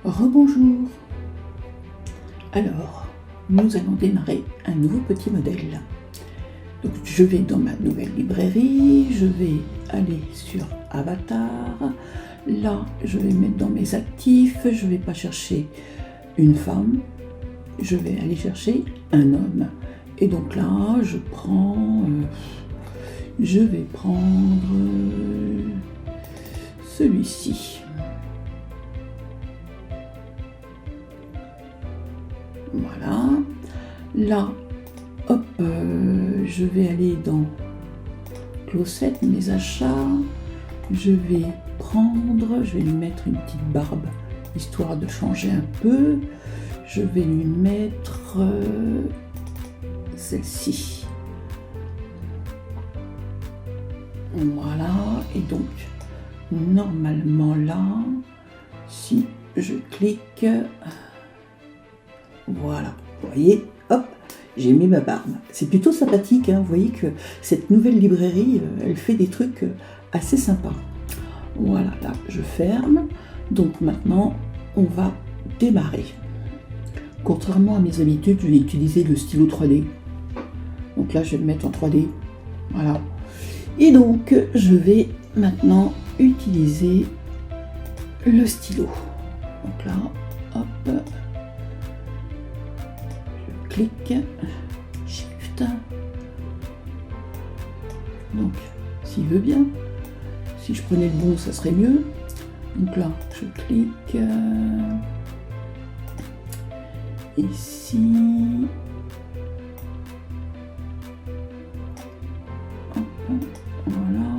Rebonjour. Alors, nous allons démarrer un nouveau petit modèle. Donc, je vais dans ma nouvelle librairie, je vais aller sur Avatar. Là, je vais mettre dans mes actifs, je ne vais pas chercher une femme, je vais aller chercher un homme. Et donc là, je vais prendre celui-ci. Voilà. Là, hop, je vais aller dans Closet, mes achats. Je vais lui mettre une petite barbe, histoire de changer un peu. Je vais lui mettre celle-ci. Voilà, et donc, normalement là, si je clique, voilà, vous voyez, hop, j'ai mis ma barbe. C'est plutôt sympathique, hein, vous voyez que cette nouvelle librairie, elle fait des trucs assez sympas. Voilà, là, je ferme. Donc maintenant, on va démarrer. Contrairement à mes habitudes, je vais utiliser le stylo 3D. Donc là, je vais le mettre en 3D. Voilà. Et donc, je vais maintenant utiliser le stylo. Donc là, hop. Je clique. Shift. Donc, s'il veut bien. Si je prenais le bon, ça serait mieux. Donc là, je clique. Ici. Hop, voilà.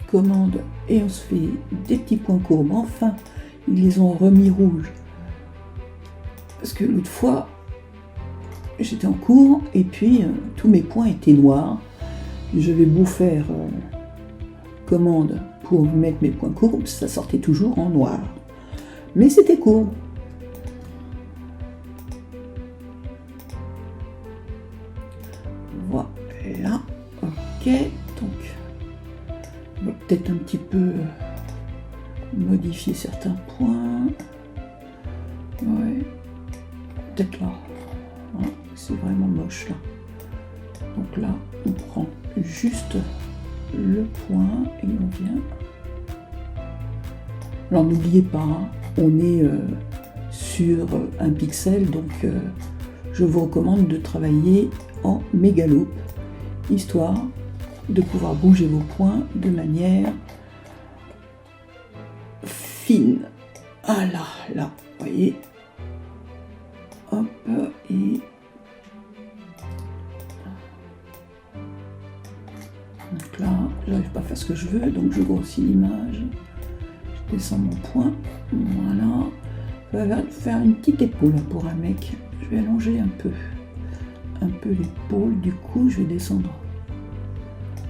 Commande et on se fait des petits points courbes. Enfin, ils les ont remis rouges. Parce que l'autre fois, j'étais en cours et puis tous mes points étaient noirs. Je vais beau faire commande pour mettre mes points courbes, ça sortait toujours en noir. Mais c'était courbe. Voilà, ok. Donc, on va peut-être un petit peu modifier certains points. Ouais, peut-être là. C'est vraiment moche là. Donc là, on prend juste le point et on vient. Alors n'oubliez pas, hein, on est sur un pixel, donc je vous recommande de travailler en mégalope, histoire de pouvoir bouger vos points de manière fine. Ah là, vous voyez. Hop, et donc là, j'arrive pas à faire ce que je veux, donc je grossis l'image, je descends mon point, voilà. Je vais faire une petite épaule pour un mec, je vais allonger un peu l'épaule, du coup je vais descendre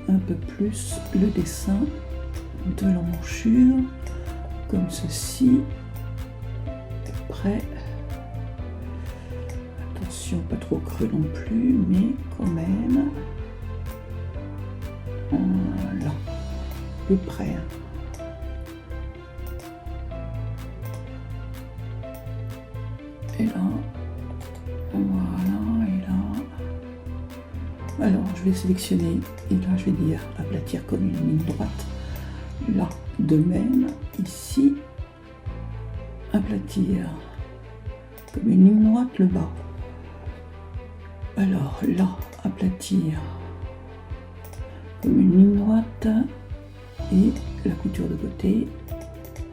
un peu plus le dessin de l'emmanchure, comme ceci, près. Attention, pas trop creux non plus, mais quand même. Là, plus près. Et là, voilà, et là. Alors, je vais sélectionner, et là, je vais dire aplatir comme une ligne droite. Là, de même, ici, aplatir comme une ligne droite, le bas. Alors, là, aplatir comme une ligne droite et la couture de côté,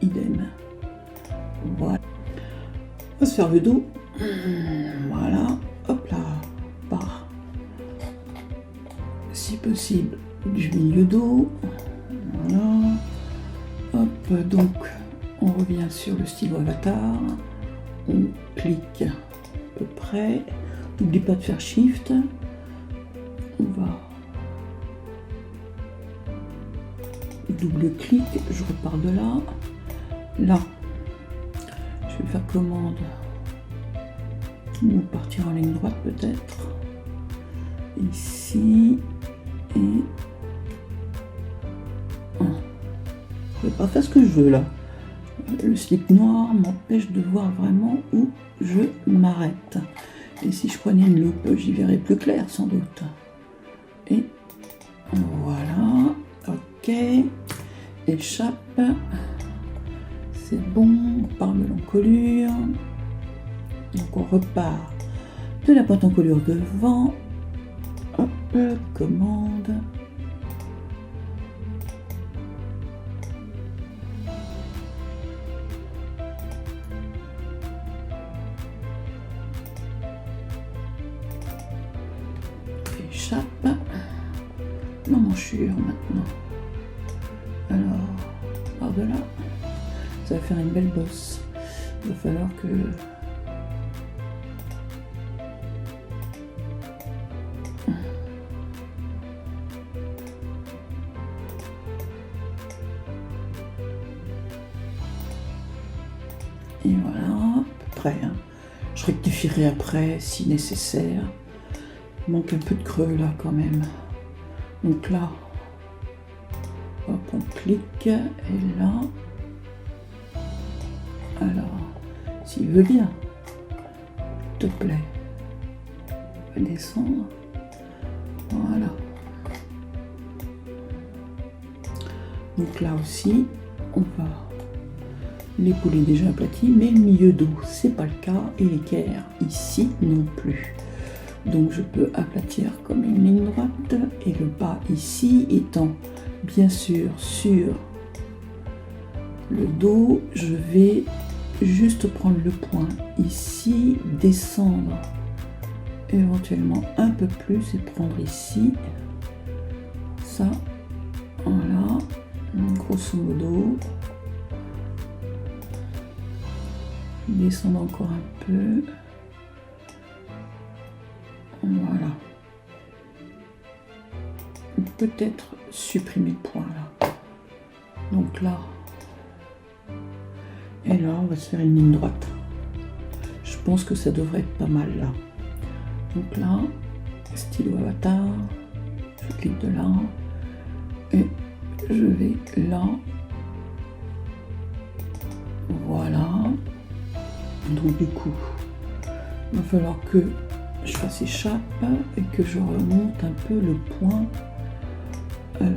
idem. Voilà. On va se faire le dos. Voilà. Hop là. Par, si possible, du milieu dos. Voilà. Hop, donc, on revient sur le stylo Avatar. On clique à peu près. N'oublie pas de faire Shift. On va double-clic, je repars de là. Là, je vais faire commande ou partir en ligne droite peut-être. Ici et peux pas faire ce que je veux là. Le slip noir m'empêche de voir vraiment où je m'arrête. Et si je prenais une loupe, j'y verrais plus clair sans doute. Et voilà, ok, échappe, c'est bon, par de l'encolure. Donc on repart de la boîte encolure devant, hop, commande. Échappe, l'emmanchure maintenant. Alors, par de là, ça va faire une belle bosse. Il va falloir que et voilà, à peu près. Hein. Je rectifierai après si nécessaire. Il manque un peu de creux là quand même. Donc là, hop, on clique et là. Alors, s'il veut bien, s'il te plaît, on va descendre. Voilà. Donc là aussi, on va l'épaule est déjà aplatie, mais le milieu dos, c'est pas le cas, et l'équerre ici non plus. Donc je peux aplatir comme une ligne droite, et le bas ici étant bien sûr sur le dos, je vais juste prendre le point ici, descendre éventuellement un peu plus et prendre ici, ça, voilà, grosso modo. Descendre encore un peu. Voilà. Peut-être supprimer le point là. Donc là. Et là, on va se faire une ligne droite. Je pense que ça devrait être pas mal là. Donc là, stylo avatar. Je clique de là. Et je vais là. Voilà. Donc du coup, il va falloir que je fasse échappe et que je remonte un peu le point. Alors,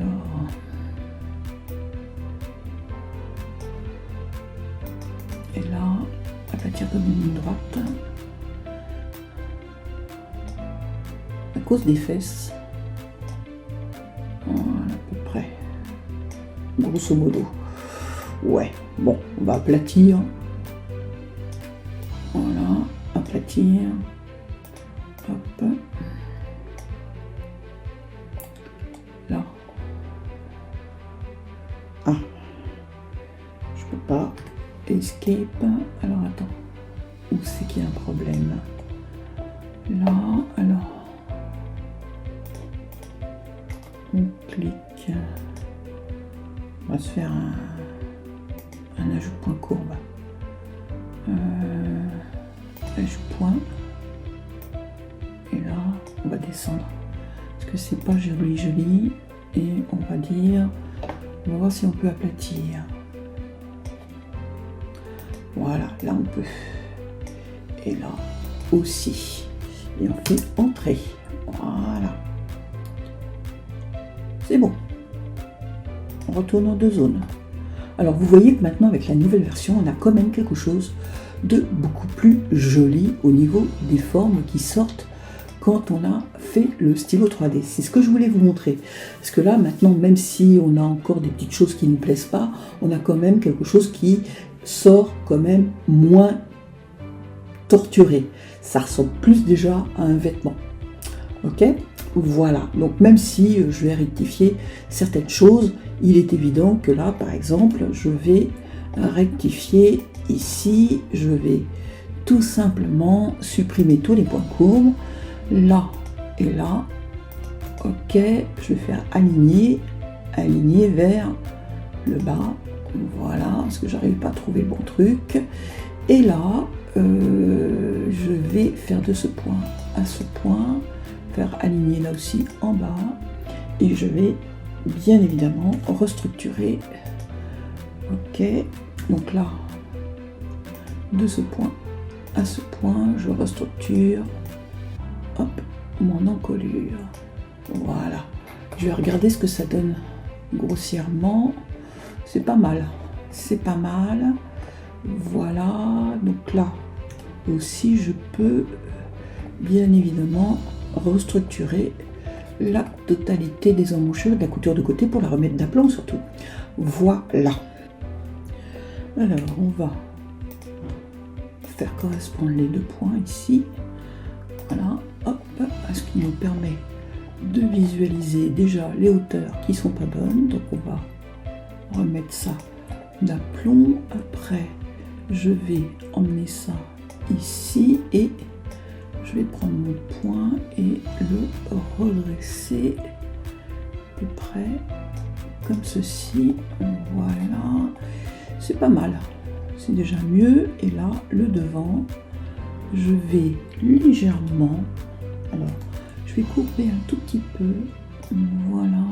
et là, aplatir comme une ligne droite. À cause des fesses. Voilà, à peu près. Grosso modo. Ouais, bon, on va aplatir. Voilà, aplatir. Hop. Là. Ah. Je peux pas. Escape. Alors attends. Où c'est qu'il y a un problème? Là, alors. On clique. On va se faire un ajout point courbe. Ajout point. Et là, on va descendre. Parce que c'est pas joli. Et on va dire, on va voir si on peut aplatir. Voilà, là on peut. Et là aussi. Et on fait entrer. Voilà. C'est bon. On retourne en deux zones. Alors vous voyez que maintenant avec la nouvelle version, on a quand même quelque chose de beaucoup plus joli au niveau des formes qui sortent quand on a fait le stylo 3D. C'est ce que je voulais vous montrer. Parce que là maintenant, même si on a encore des petites choses qui ne nous plaisent pas, on a quand même quelque chose qui sort quand même moins torturé. Ça ressemble plus déjà à un vêtement. Ok ? Voilà, donc même si je vais rectifier certaines choses, il est évident que là, par exemple, je vais rectifier ici, je vais tout simplement supprimer tous les points courbes, là et là, ok, je vais faire aligner vers le bas, voilà, parce que j'arrive pas à trouver le bon truc, et là, je vais faire de ce point à ce point, faire aligner là aussi en bas, et je vais bien évidemment restructurer Ok, donc là, de ce point à ce point, je restructure, hop, mon encolure. Voilà, je vais regarder ce que ça donne grossièrement. C'est pas mal, c'est pas mal. Voilà, donc là aussi je peux bien évidemment restructurer la totalité des emmanchures de la couture de côté pour la remettre d'aplomb surtout. Voilà. Alors on va faire correspondre les deux points ici. Voilà, hop, à ce qui nous permet de visualiser déjà les hauteurs qui sont pas bonnes. Donc on va remettre ça d'aplomb. Après je vais emmener ça ici et je vais prendre mon point et le redresser à peu près comme ceci. Voilà, c'est pas mal, c'est déjà mieux. Et là le devant, je vais légèrement, alors je vais couper un tout petit peu, voilà,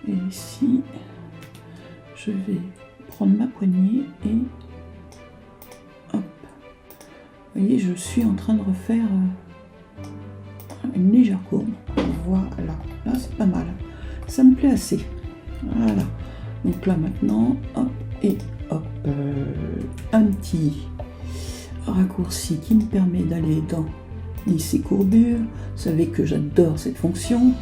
et ici je vais prendre ma poignée et hop, vous voyez, je suis en train de refaire une légère courbe. Voilà, là c'est pas mal, ça me plaît assez. Voilà, donc là maintenant, hop et hop, un petit raccourci qui me permet d'aller dans lisser courbure. Vous savez que j'adore cette fonction.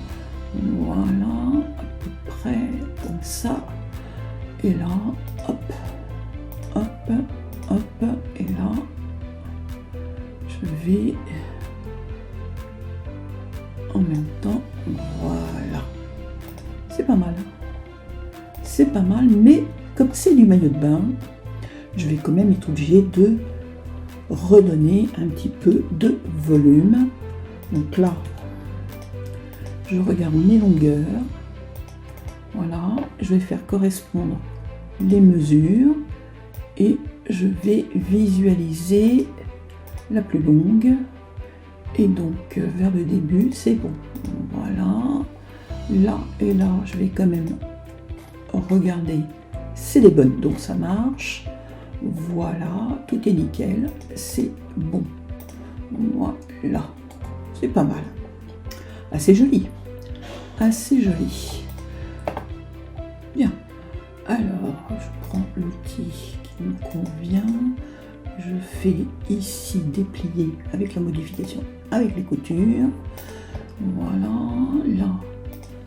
Voilà, à peu près comme ça. Et là, hop, hop, hop, et là, je vais en même temps, voilà. C'est pas mal. C'est pas mal, mais comme c'est du maillot de bain, je vais quand même être obligée de redonner un petit peu de volume. Donc là, je regarde mes longueurs. Voilà, je vais faire correspondre les mesures et je vais visualiser la plus longue. Et donc vers le début, c'est bon. Voilà, là et là, je vais quand même regarder, c'est les bonnes, donc ça marche. Voilà, tout est nickel, c'est bon. Voilà, c'est pas mal. Assez joli, assez joli. Bien, alors je prends l'outil qui me convient. Je fais ici déplier avec la modification, avec les coutures. Voilà, là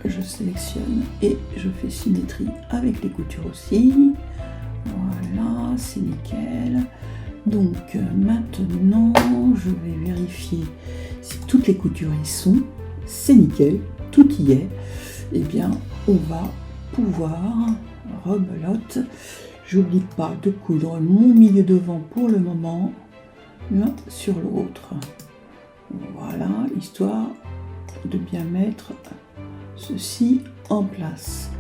je sélectionne et je fais symétrie avec les coutures aussi. Voilà, c'est nickel. Donc maintenant, je vais vérifier si toutes les coutures y sont. C'est nickel, tout y est. Eh bien, on va pouvoir rebelote. J'oublie pas de coudre mon milieu devant pour le moment, l'un sur l'autre. Voilà, histoire de bien mettre ceci en place.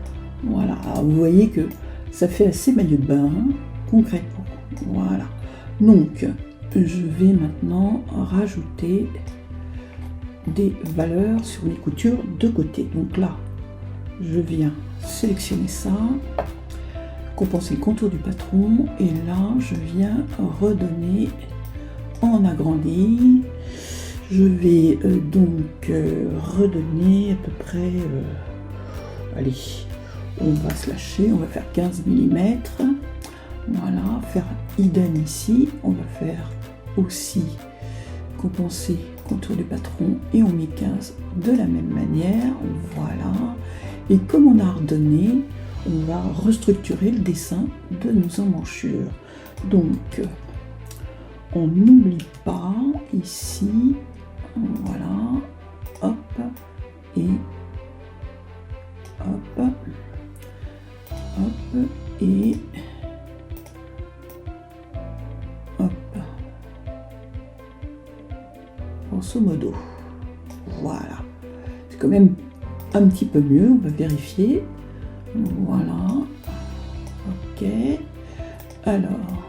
Voilà, alors vous voyez que ça fait assez maillot de bain, concrètement. Voilà. Donc, je vais maintenant rajouter des valeurs sur les coutures de côté. Donc là, je viens sélectionner ça, compenser le contour du patron, et là, je viens redonner en agrandi. Je vais donc redonner à peu près, allez, on va se lâcher, on va faire 15 mm. Voilà, faire idem ici, on va faire aussi compenser contour du patron et on met 15 de la même manière. Voilà, et comme on a redonné, on va restructurer le dessin de nos emmanchures. Donc, on n'oublie pas ici, voilà, hop, et hop, hop, et hop, grosso modo. Voilà, c'est quand même un petit peu mieux, on va vérifier. Voilà, ok, alors,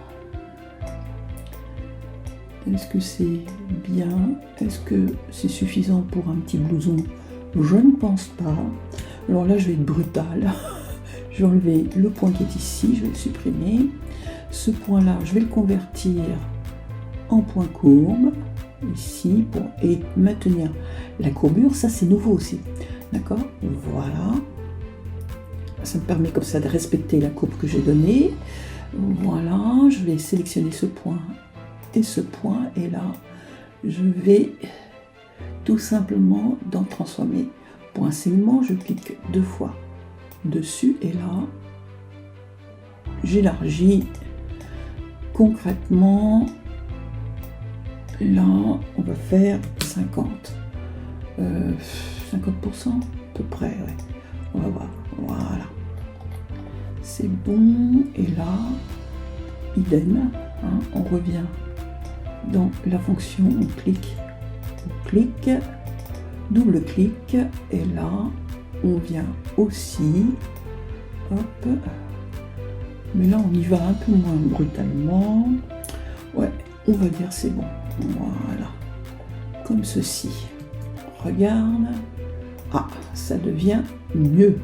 est-ce que c'est bien? Est-ce que c'est suffisant pour un petit blouson? Je ne pense pas. Alors là, je vais être brutale. Je vais enlever le point qui est ici, je vais le supprimer. Ce point-là, je vais le convertir en point courbe, ici, et maintenir la courbure. Ça, c'est nouveau aussi. D'accord? Voilà. Ça me permet comme ça de respecter la courbe que j'ai donnée. Voilà, je vais sélectionner ce point et ce point. Et là, je vais tout simplement dans transformer point segment. Je clique 2 fois dessus et là, j'élargis concrètement. Là, on va faire 50%, à peu près, ouais. On va voir, voilà. C'est bon, et là, idem, hein, on revient dans la fonction, on clique, double-clic, et là, on vient aussi, hop, mais là, on y va un peu moins brutalement, ouais, on va dire c'est bon, voilà, comme ceci, regarde, ah, ça devient mieux,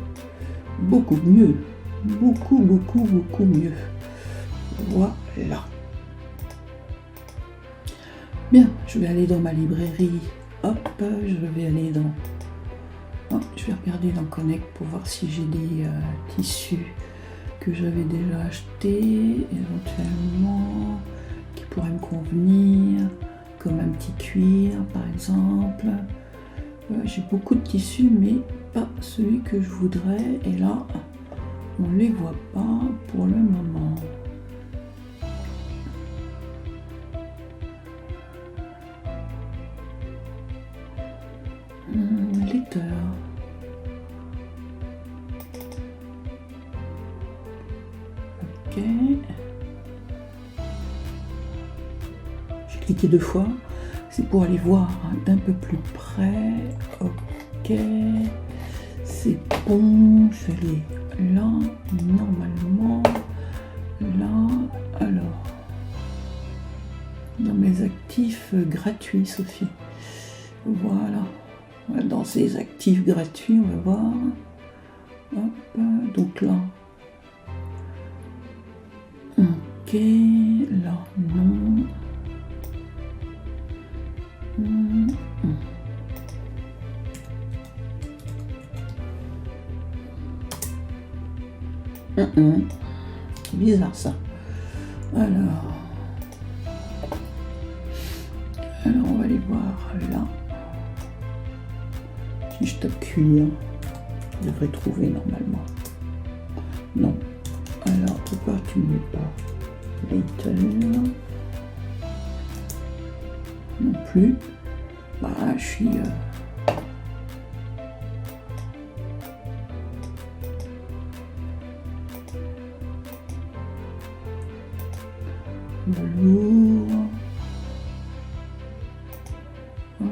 beaucoup mieux, beaucoup mieux, voilà. Bien, je vais aller dans ma librairie, hop, je vais aller dans, je vais regarder dans Connect pour voir si j'ai des tissus que j'avais déjà achetés, éventuellement, qui pourraient me convenir, comme un petit cuir par exemple. J'ai beaucoup de tissus, mais pas celui que je voudrais, et là, on ne les voit pas pour le moment. Lecteur. Ok. J'ai cliqué 2 fois. C'est pour aller voir d'un peu plus près. Ok. C'est bon. Je vais aller là. Normalement. Là. Alors. Dans mes actifs gratuits, Sophie. Voilà. Dans ces actifs gratuits, on va voir. Hop, donc là. Ok, là, non. C'est bizarre ça. Alors, on va aller voir là. Si je tape cuir, je devrais trouver normalement. Non. Alors, pourquoi tu ne mets pas Later? Non plus. Voilà, je suis... lourd. Hop.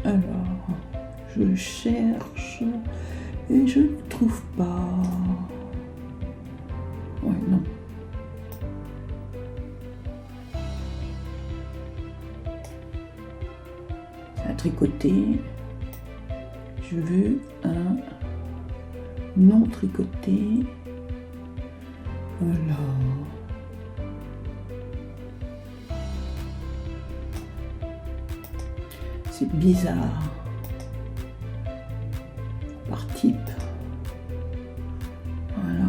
Alors, je cherche et je ne trouve pas. Ouais, non. À tricoter. Je veux un non tricoté. Voilà. C'est bizarre. Par type. Voilà.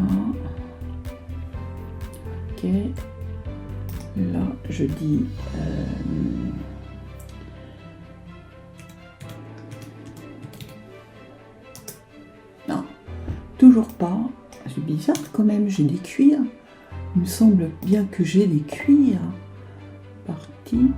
Ok. Là, je dis... non, toujours pas. C'est bizarre quand même, j'ai des cuirs. Il me semble bien que j'ai des cuirs. Par type...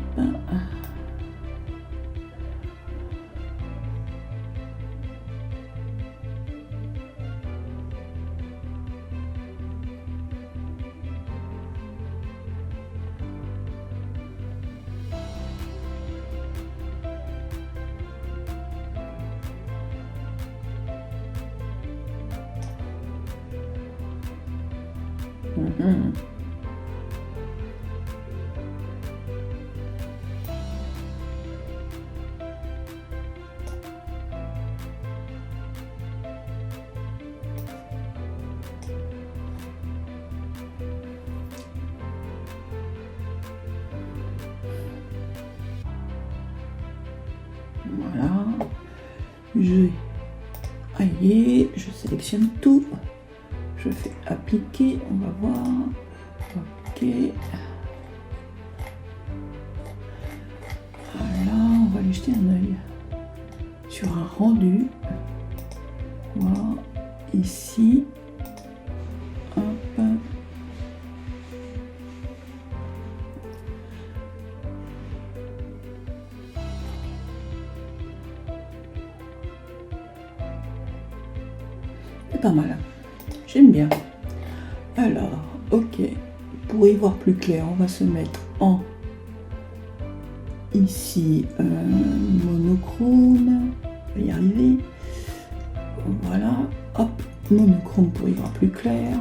Mhm. Voilà, je rayer, je sélectionne tout, je fais appliquer, on va voir, ok, voilà, on va aller jeter un œil sur un rendu, voilà, ici, hop. C'est pas mal, j'aime bien. Alors, ok, pour y voir plus clair, on va se mettre en ici monochrome, on va y arriver. Voilà, hop, monochrome pour y voir plus clair,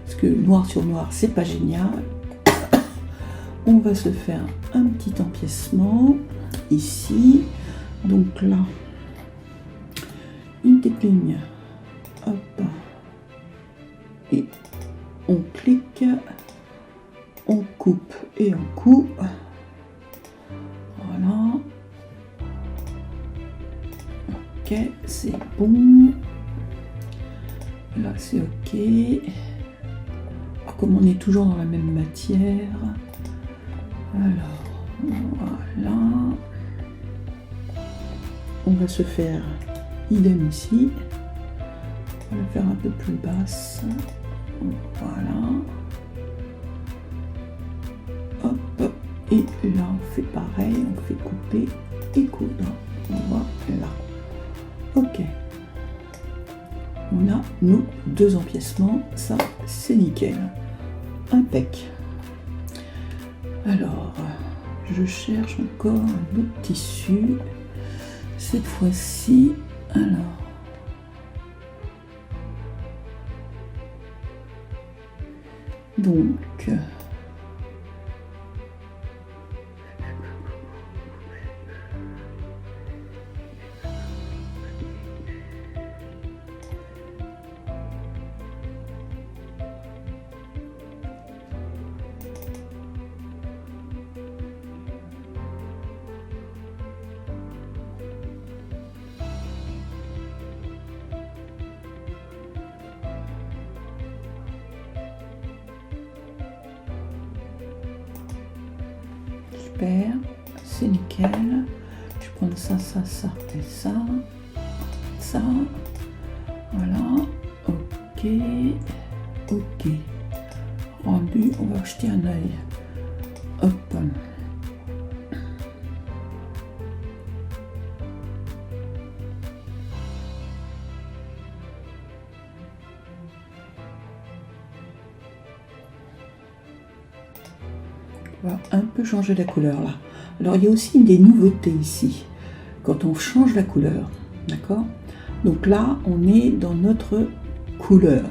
parce que noir sur noir, c'est pas génial. On va se faire un petit empiècement ici, donc là, une petite ligne. Hop, et on clique, on coupe et on coupe. Voilà. Ok, c'est bon. Là, c'est ok. Alors, comme on est toujours dans la même matière, alors voilà. On va se faire idem ici. On va la faire un peu plus basse. Voilà. Hop. Et là, on fait pareil. On fait couper et coudre. Voilà. Ok. On a nos deux empiècements. Ça, c'est nickel. Impec. Alors, je cherche encore un autre tissu. Cette fois-ci, alors. Donc, super, c'est nickel. Je vais prendre ça, ça, ça et ça. Ça. Voilà. Ok. Ok. Rendu, on va jeter un œil. Hop. On va un peu changer la couleur là. Alors il y a aussi des nouveautés ici. Quand on change la couleur, d'accord? Donc là, on est dans notre couleur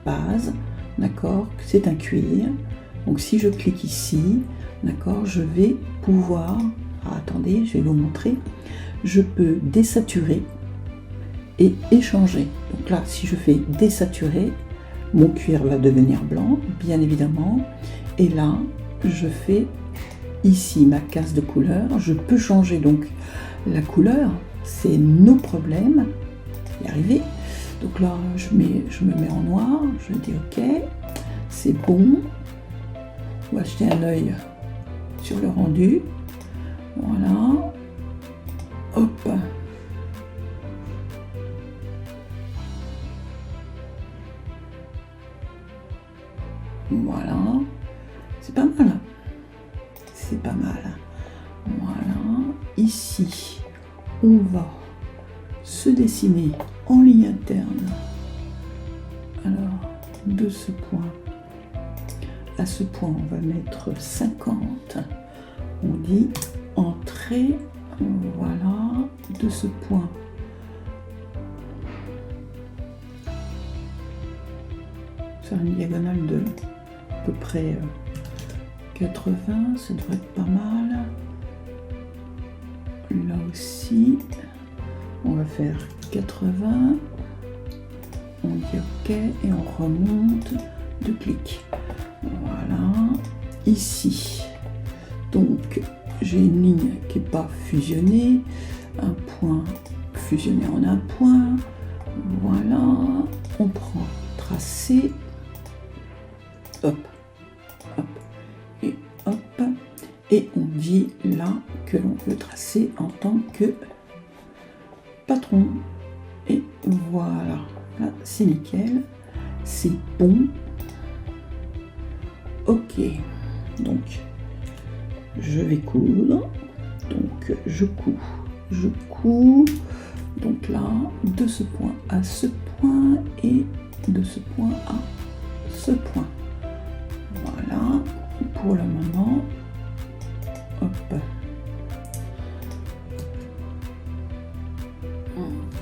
base, d'accord? C'est un cuir. Donc si je clique ici, d'accord, je vais pouvoir... Ah, attendez, je vais vous montrer. Je peux désaturer et échanger. Donc là, si je fais désaturer, mon cuir va devenir blanc, bien évidemment. Et là, je fais ici ma case de couleur. Je peux changer donc la couleur. C'est nos problèmes. Y arriver. Donc là, je me mets en noir. Je dis OK. C'est bon. On va jeter un œil sur le rendu. Voilà. Hop. Voilà. C'est pas mal. C'est pas mal. Voilà. Ici, on va se dessiner en ligne interne. Alors, de ce point à ce point, on va mettre 50. On dit entrée. Voilà. De ce point faire une diagonale de à peu près 80, ça devrait être pas mal. Là aussi, on va faire 80. On dit OK et on remonte 2 clics. Voilà. Ici, donc j'ai une ligne qui n'est pas fusionnée, un point fusionné en un point. Voilà. On prend tracé. Hop, hop et hop. Et on dit là que l'on veut tracer en tant que patron. Et voilà. Là, c'est nickel, c'est bon. Ok, donc je vais coudre. Donc je couds. Donc là, de ce point à ce point et de ce point à ce point. Voilà, pour le moment. Hop.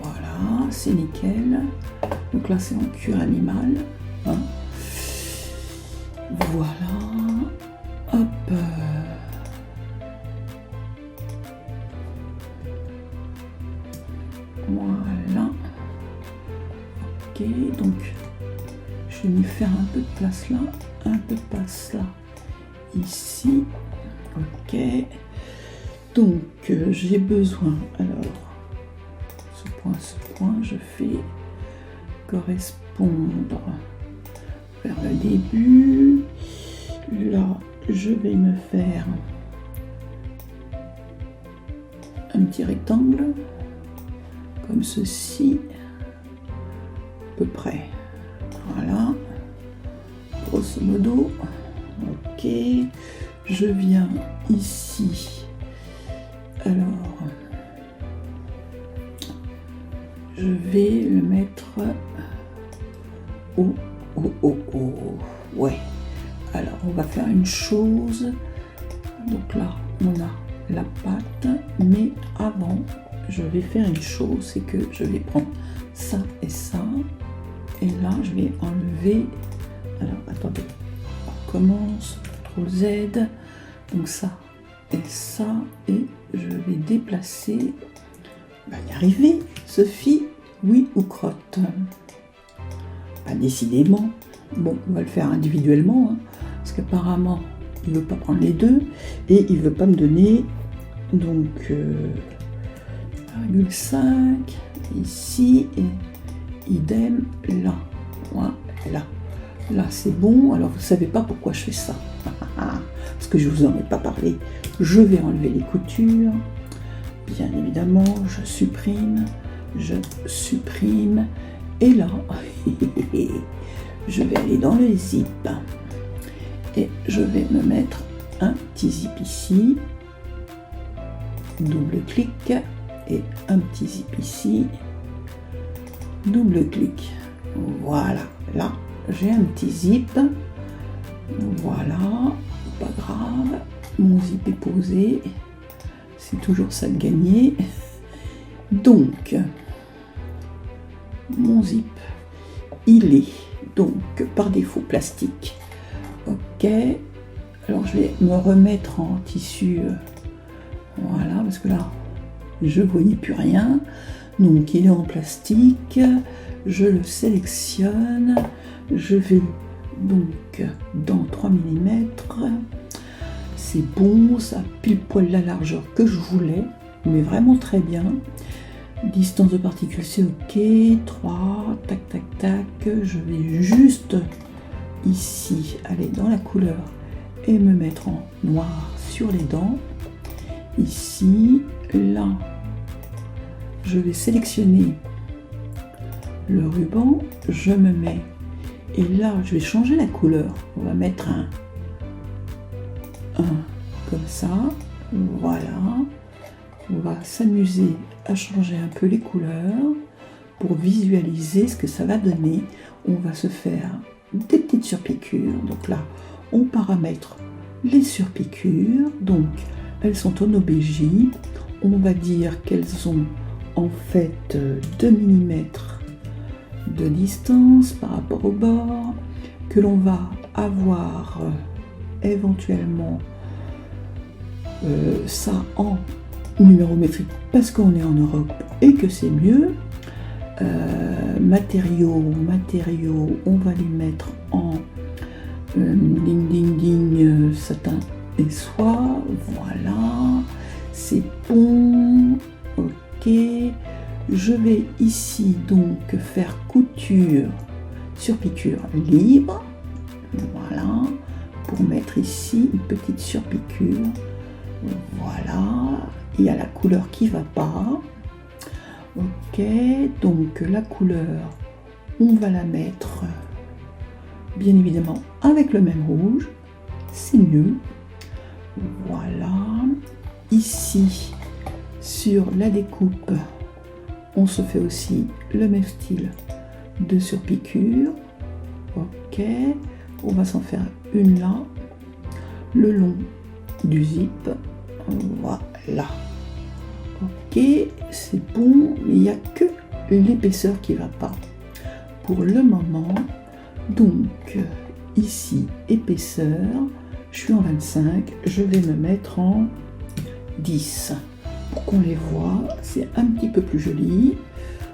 Voilà, c'est nickel. Donc là, c'est en cuir animal. Hein. Voilà. Hop. Voilà. Ok, donc je vais me faire un peu de place là, un peu de place là, ici. Ok. Donc j'ai besoin, alors, ce point, je fais correspondre vers le début. Là, je vais me faire un petit rectangle comme ceci, à peu près. Voilà, grosso modo. Ok, je viens ici. Alors, je vais le mettre au. Ouais. Alors, on va faire une chose. Donc là, on a la pâte, mais avant, je vais faire une chose, c'est que je vais prendre ça et ça, et là, je vais enlever. Alors, attendez, on commence, CTRL Z, donc ça et ça, et je vais déplacer. On va y arriver, Sophie, oui ou crotte? Pas décidément. Bon, on va le faire individuellement, hein, parce qu'apparemment, il ne veut pas prendre les deux, et il ne veut pas me donner, donc, 1,5, ici, et idem, là. Voilà. Là, c'est bon. Alors, vous ne savez pas pourquoi je fais ça. Parce que je ne vous en ai pas parlé. Je vais enlever les coutures. Bien évidemment, je supprime. Et là, je vais aller dans le zip. Et je vais me mettre un petit zip ici. Double clic. Et un petit zip ici. Double clic. Voilà. Là, j'ai un petit zip. Voilà. Pas grave. Mon zip est posé. C'est toujours ça de gagner. Donc, mon zip, il est donc par défaut plastique. Ok. Alors je vais me remettre en tissu. Voilà, parce que là, je ne voyais plus rien. Donc il est en plastique. Je le sélectionne. Je vais donc dans 3 mm. C'est bon, ça pile poil la largeur que je voulais, mais vraiment très bien. Distance de particules, c'est ok. 3, tac, tac, tac. Je vais juste ici aller dans la couleur et me mettre en noir sur les dents. Ici, là, je vais sélectionner le ruban. Je me mets, et là, je vais changer la couleur. On va mettre un comme ça. Voilà. On va s'amuser à changer un peu les couleurs pour visualiser ce que ça va donner. On va se faire des petites surpiqûres. Donc là, on paramètre les surpiqûres. Donc, elles sont en OBJ. On va dire qu'elles ont en fait 2 mm de distance par rapport au bord. que l'on va avoir éventuellement ça en numérométrique parce qu'on est en Europe et que c'est mieux. Matériaux, on va les mettre en satin et soie, voilà, c'est bon, ok. Je vais ici donc faire couture sur piqûre libre, voilà, pour mettre ici une petite surpiqûre, voilà, il y a la couleur qui va pas, ok, donc la couleur, on va la mettre bien évidemment avec le même rouge, c'est mieux, voilà, ici sur la découpe, on se fait aussi le même style de surpiqûre, ok, on va s'en faire une là, le long du zip, voilà, ok, c'est bon, mais il n'y a que l'épaisseur qui va pas pour le moment, donc ici épaisseur, je suis en 25, je vais me mettre en 10 pour qu'on les voit, c'est un petit peu plus joli,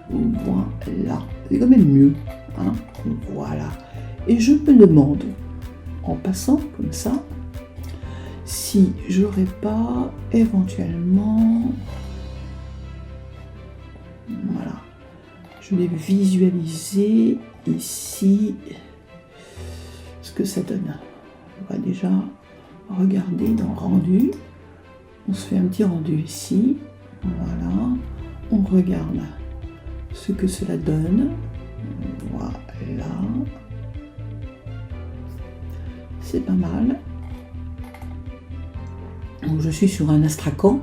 voilà, c'est quand même mieux, hein, voilà, et je me demande en passant comme ça si j'aurais pas éventuellement, voilà, je vais visualiser ici ce que ça donne. On va déjà regarder dans rendu, on se fait un petit rendu ici, voilà, on regarde ce que cela donne, voilà, c'est pas mal. Donc je suis sur un astrakhan,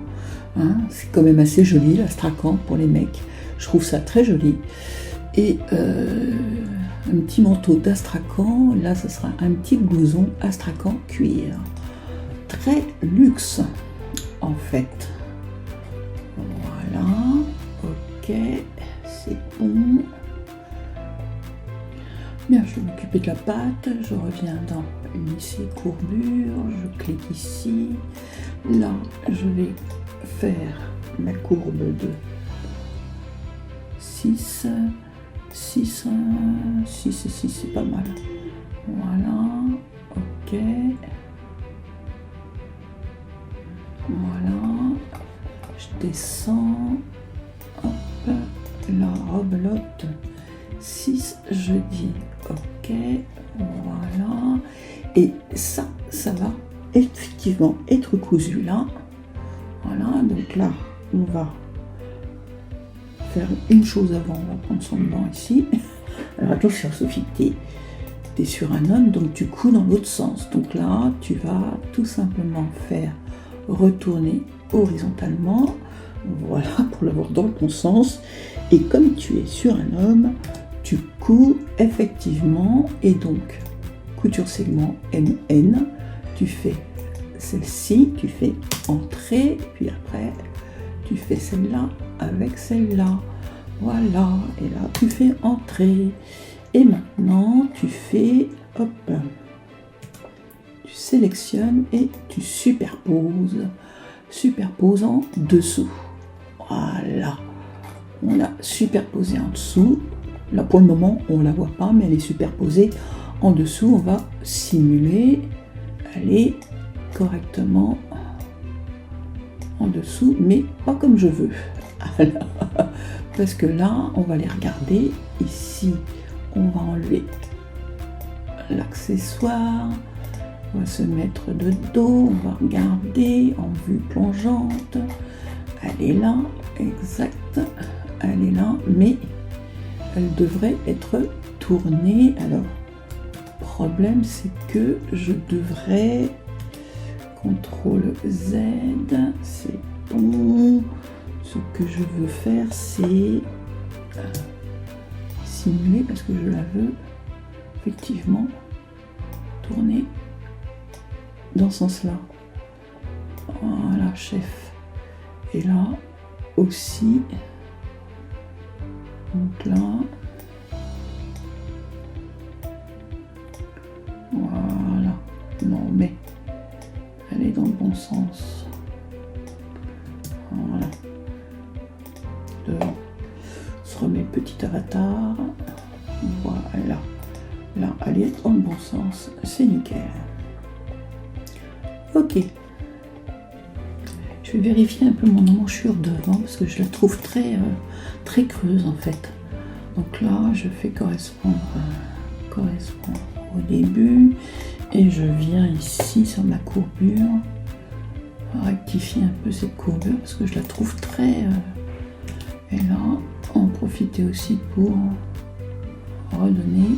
hein, c'est quand même assez joli l'astrakhan pour les mecs, je trouve ça très joli. Et un petit manteau d'astrakhan, là ce sera un petit blouson astrakhan cuir. Très luxe en fait. Voilà, ok, c'est bon. Bien, je vais m'occuper de la pâte, je reviens dans lycée courbure, je clique ici. Là, je vais faire la courbe de 6, 6, 6 et 6, c'est pas mal. Voilà, ok. Voilà, je descends, hop, la rebelote, 6, je dis ok, voilà, et ça va effectivement être cousu là, voilà, donc là, on va faire une chose avant, on va prendre son banc ici, alors attention Sophie, t'es sur un homme, donc tu couds dans l'autre sens, donc là, tu vas tout simplement faire retourner horizontalement, voilà, pour l'avoir dans le bon sens, et comme tu es sur un homme, tu couds effectivement, et donc couture segment MN, tu fais celle-ci, tu fais entrée, puis après tu fais celle-là avec celle-là, voilà, et là tu fais entrée, et maintenant tu fais, hop, tu sélectionnes et tu superposes en dessous, voilà, on l'a superposé en dessous, là pour le moment on la voit pas mais elle est superposée en dessous, on va simuler, aller correctement en dessous mais pas comme je veux, parce que là on va les regarder, ici on va enlever l'accessoire, on va se mettre de dos, on va regarder en vue plongeante, elle est là, exact, elle est là, mais elle devrait être tournée. Alors, problème c'est que je devrais, CTRL Z, c'est bon, ce que je veux faire c'est simuler parce que je la veux effectivement tourner dans ce sens-là. Voilà, chef. Et là aussi. Donc là. aller dans le bon sens. Voilà. Devant. On se remet le petit avatar. Voilà. Là, aller dans le bon sens. C'est nickel. Ok. Je vais vérifier un peu mon emmanchure devant parce que je la trouve très creuse en fait. Donc là, je fais correspondre au début et je viens ici sur ma courbure rectifier un peu cette courbure parce que je la trouve très... et là, en profiter aussi pour redonner.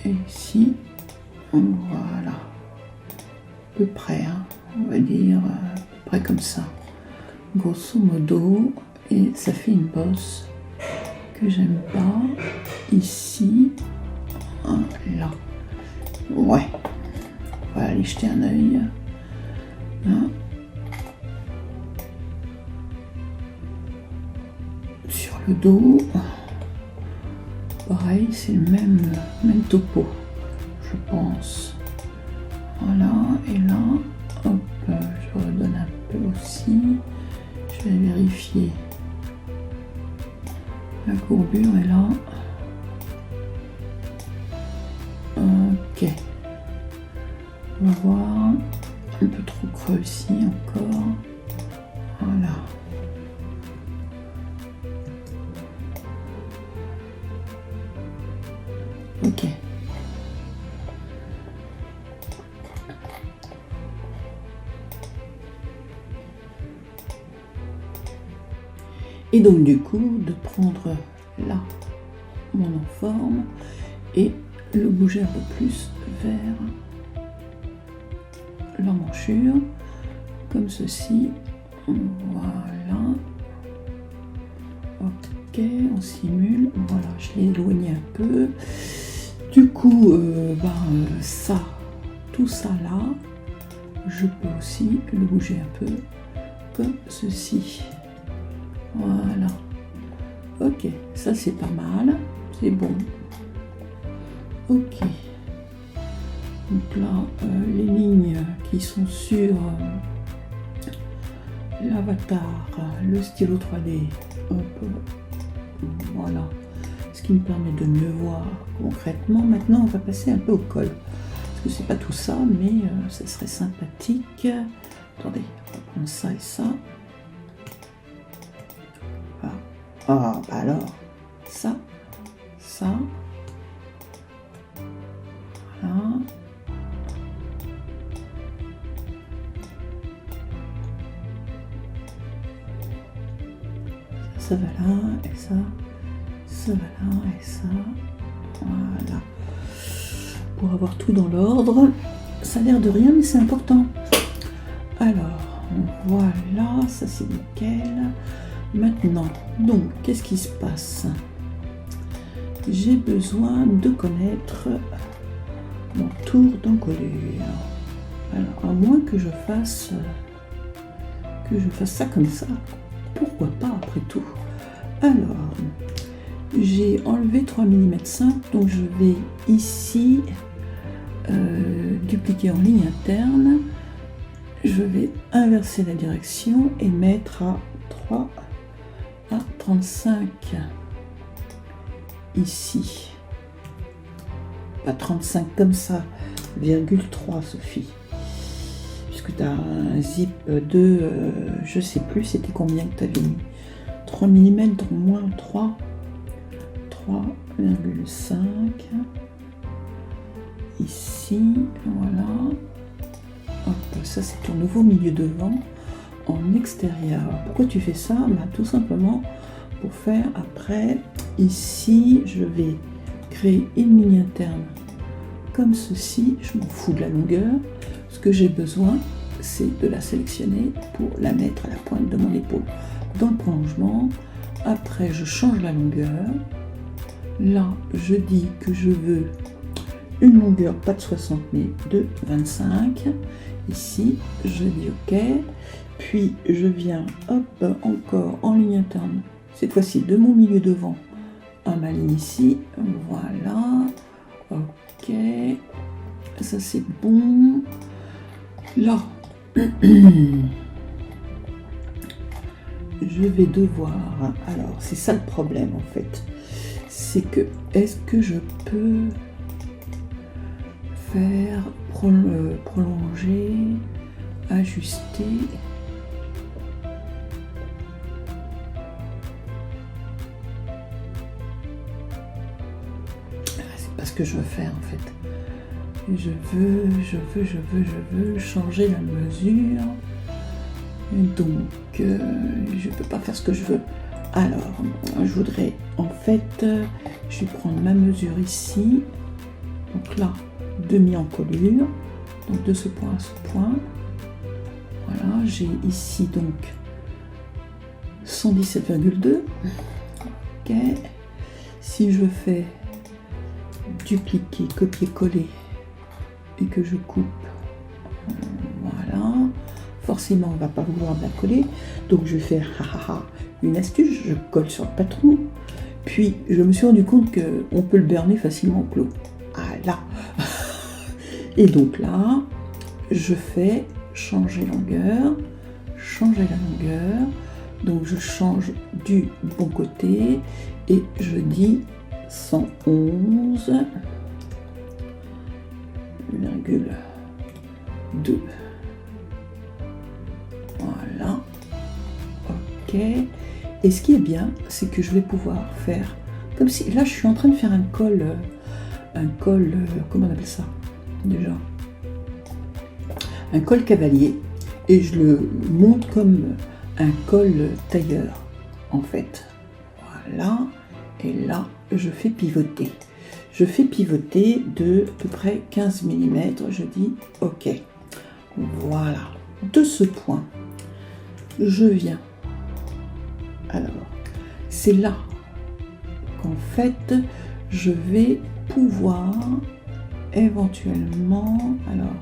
Et ici, voilà, à peu près, hein, on va dire à peu près comme ça, grosso modo, et ça fait une bosse que j'aime pas, ici, là, ouais, on va aller jeter un œil, là. Sur le dos, pareil, c'est le même topo, je pense. Voilà, et là, hop, je redonne un peu aussi. Je vais vérifier. La courbure est là. Ok. On va voir. Un peu trop creux ici encore. Voilà. Ok. Et donc du coup, de prendre là mon enforme et le bouger un peu plus vers l'emmanchure, comme ceci. Voilà. Ok, on simule. Voilà, je l'ai éloigné un peu. Du coup, ça, tout ça là, je peux aussi le bouger un peu comme ceci. Voilà. Ok, ça c'est pas mal, c'est bon. Ok. Donc là, les lignes qui sont sur l'avatar, le stylo 3D, hop, voilà. Ce qui me permet de mieux voir concrètement. Maintenant, on va passer un peu au col. Parce que c'est pas tout ça, mais ça serait sympathique. Attendez, on va prendre ça et ça. Ah, bah alors, ça. Voilà. Ça va là, et ça va là, et ça. Voilà. Pour avoir tout dans l'ordre. Ça a l'air de rien, mais c'est important. Alors, voilà, ça c'est nickel. Maintenant, donc, qu'est-ce qui se passe? J'ai besoin de connaître mon tour d'encolure. Alors, à moins que je fasse ça comme ça, pourquoi pas après tout? Alors, j'ai enlevé 3 mm 5, donc je vais ici dupliquer en ligne interne. Je vais inverser la direction et mettre à 3 à 35 ici. Pas 35 comme ça, virgule 3 Sophie. Puisque tu as un zip de, je sais plus c'était combien que tu avais mis. 3 mm moins 3, 3,5 ici, voilà. Hop, ça c'est ton nouveau milieu devant en extérieur. Pourquoi tu fais ça? Tout simplement pour faire après, ici je vais créer une ligne interne comme ceci. Je m'en fous de la longueur. Ce que j'ai besoin, c'est de la sélectionner pour la mettre à la pointe de mon épaule dans le prolongement. Après je change la longueur. Là je dis que je veux une longueur pas de 60 mais de 25. Ici je dis ok. Puis je viens, hop, encore en ligne interne, cette fois-ci de mon milieu devant à ma ligne ici, voilà, ok, ça c'est bon, Là, je vais devoir, alors c'est ça le problème en fait, c'est que est-ce que je peux faire prolonger, ajuster, c'est pas ce que je veux faire en fait. Je veux changer la mesure. Donc, je peux pas faire ce que je veux. Alors, je voudrais, en fait, je vais prendre ma mesure ici. Donc là, demi-encolure. Donc de ce point à ce point. Voilà, j'ai ici donc 117,2. Ok. Si je fais dupliquer, copier-coller et que je coupe, voilà. Forcément, on ne va pas vouloir me la coller. Donc, je vais faire une astuce. Je colle sur le patron. Puis, je me suis rendu compte qu'on peut le berner facilement au clos. Ah là. Et donc là, je fais changer longueur. Changer la longueur. Donc, je change du bon côté. Et je dis 111,2. Voilà. Ok. Et ce qui est bien, c'est que je vais pouvoir faire comme si... Là, je suis en train de faire un col... comment on appelle ça déjà? Un col cavalier. Et je le monte comme un col tailleur, en fait. Voilà. Et là, je fais pivoter. Je fais pivoter de à peu près 15 mm. Je dis OK. Voilà. De ce point, je viens. Alors, c'est là qu'en fait, je vais pouvoir éventuellement... Alors,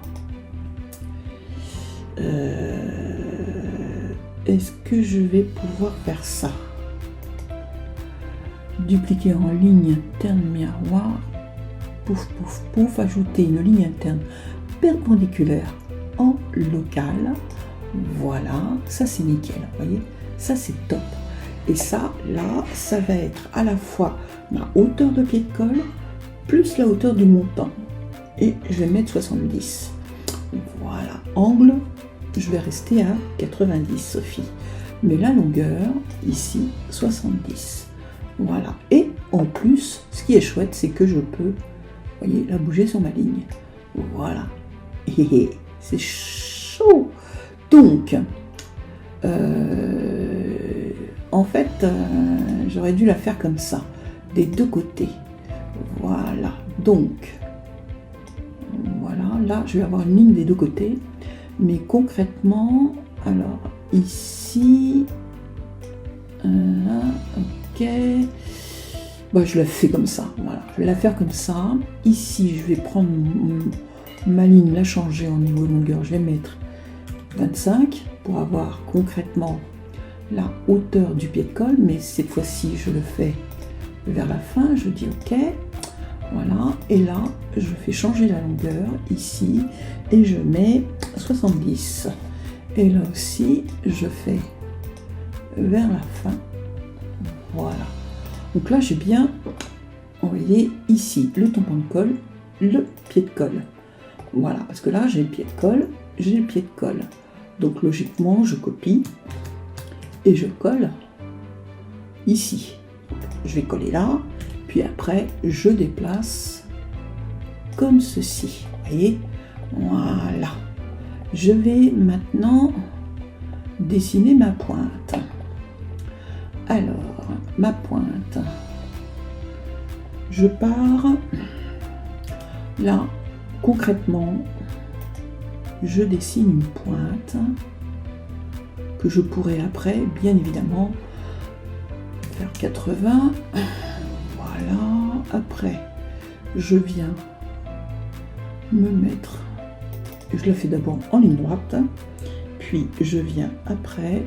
est-ce que je vais pouvoir faire ça? Dupliquer en ligne interne miroir, pouf pouf pouf, ajouter une ligne interne perpendiculaire en local. Voilà, ça c'est nickel, vous voyez, ça c'est top. Et ça, là, ça va être à la fois ma hauteur de pied de colle plus la hauteur du montant. Et je vais mettre 70. Voilà, angle, je vais rester à 90, Sophie. Mais la longueur, ici, 70. Voilà. Et en plus, ce qui est chouette, c'est que je peux, vous voyez, la bouger sur ma ligne. Voilà. Et c'est chaud. Donc, en fait, j'aurais dû la faire comme ça, des deux côtés. Voilà. Donc, voilà. Là, je vais avoir une ligne des deux côtés. Mais concrètement, alors, ici, là, ok. Bah, je la fais comme ça. Voilà. Je vais la faire comme ça. Ici, je vais prendre ma ligne, la changer en niveau longueur. Je vais mettre 25 pour avoir concrètement la hauteur du pied de colle. Mais cette fois-ci, je le fais vers la fin. Je dis OK. Voilà. Et là, je fais changer la longueur ici. Et je mets 70. Et là aussi, je fais vers la fin. Voilà. Donc là, j'ai bien envoyé ici le tampon de colle, le pied de colle. Voilà, parce que là, j'ai le pied de colle, j'ai le pied de colle. Donc logiquement, je copie et je colle ici. Je vais coller là, puis après, je déplace comme ceci. Vous voyez? Voilà. Je vais maintenant dessiner ma pointe. Alors, ma pointe, je pars là, concrètement, je dessine une pointe que je pourrais après, bien évidemment, faire 80. Voilà, après, je viens me mettre, je la fais d'abord en ligne droite, puis je viens après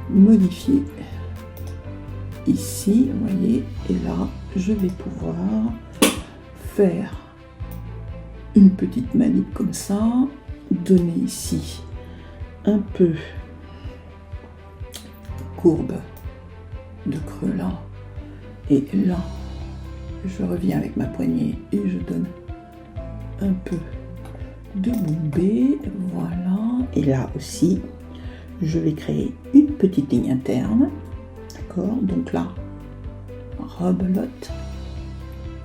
modifier ici, vous voyez, et là, je vais pouvoir faire une petite manip comme ça, donner ici un peu courbe de creux là, et là je reviens avec ma poignée et je donne un peu de bombée, voilà, et là aussi je vais créer une petite ligne interne, d'accord, donc là rebelote,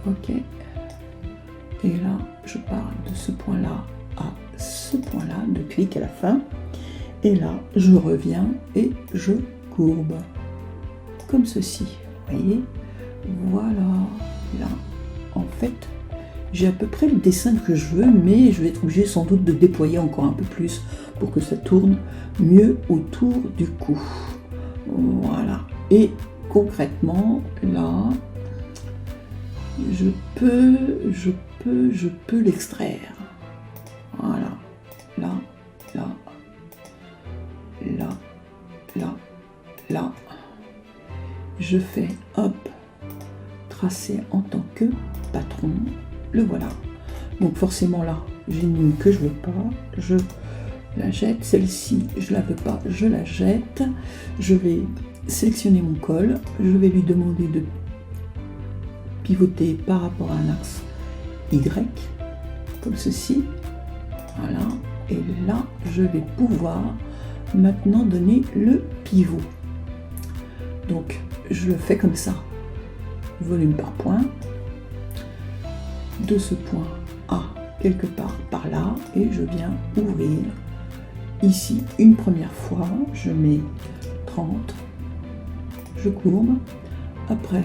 ok, et là je pars de ce point là à ce point là, de clic à la fin, et là je reviens et je courbe comme ceci, vous voyez, voilà, là en fait j'ai à peu près le dessin que je veux, mais je vais être obligée sans doute de déployer encore un peu plus pour que ça tourne mieux autour du cou, voilà, et concrètement là je peux l'extraire, voilà, là, là, là, là, là, je fais hop, tracer en tant que patron, le voilà. Donc forcément là, j'ai une ligne que je veux pas, je la jette, celle-ci je la veux pas, je la jette, je vais sélectionner mon col, je vais lui demander de pivoter par rapport à un axe Y, comme ceci, voilà, et là je vais pouvoir maintenant donner le pivot. Donc je le fais comme ça, volume par point, de ce point à quelque part par là, et je viens ouvrir ici une première fois, je mets 30, je courbe, après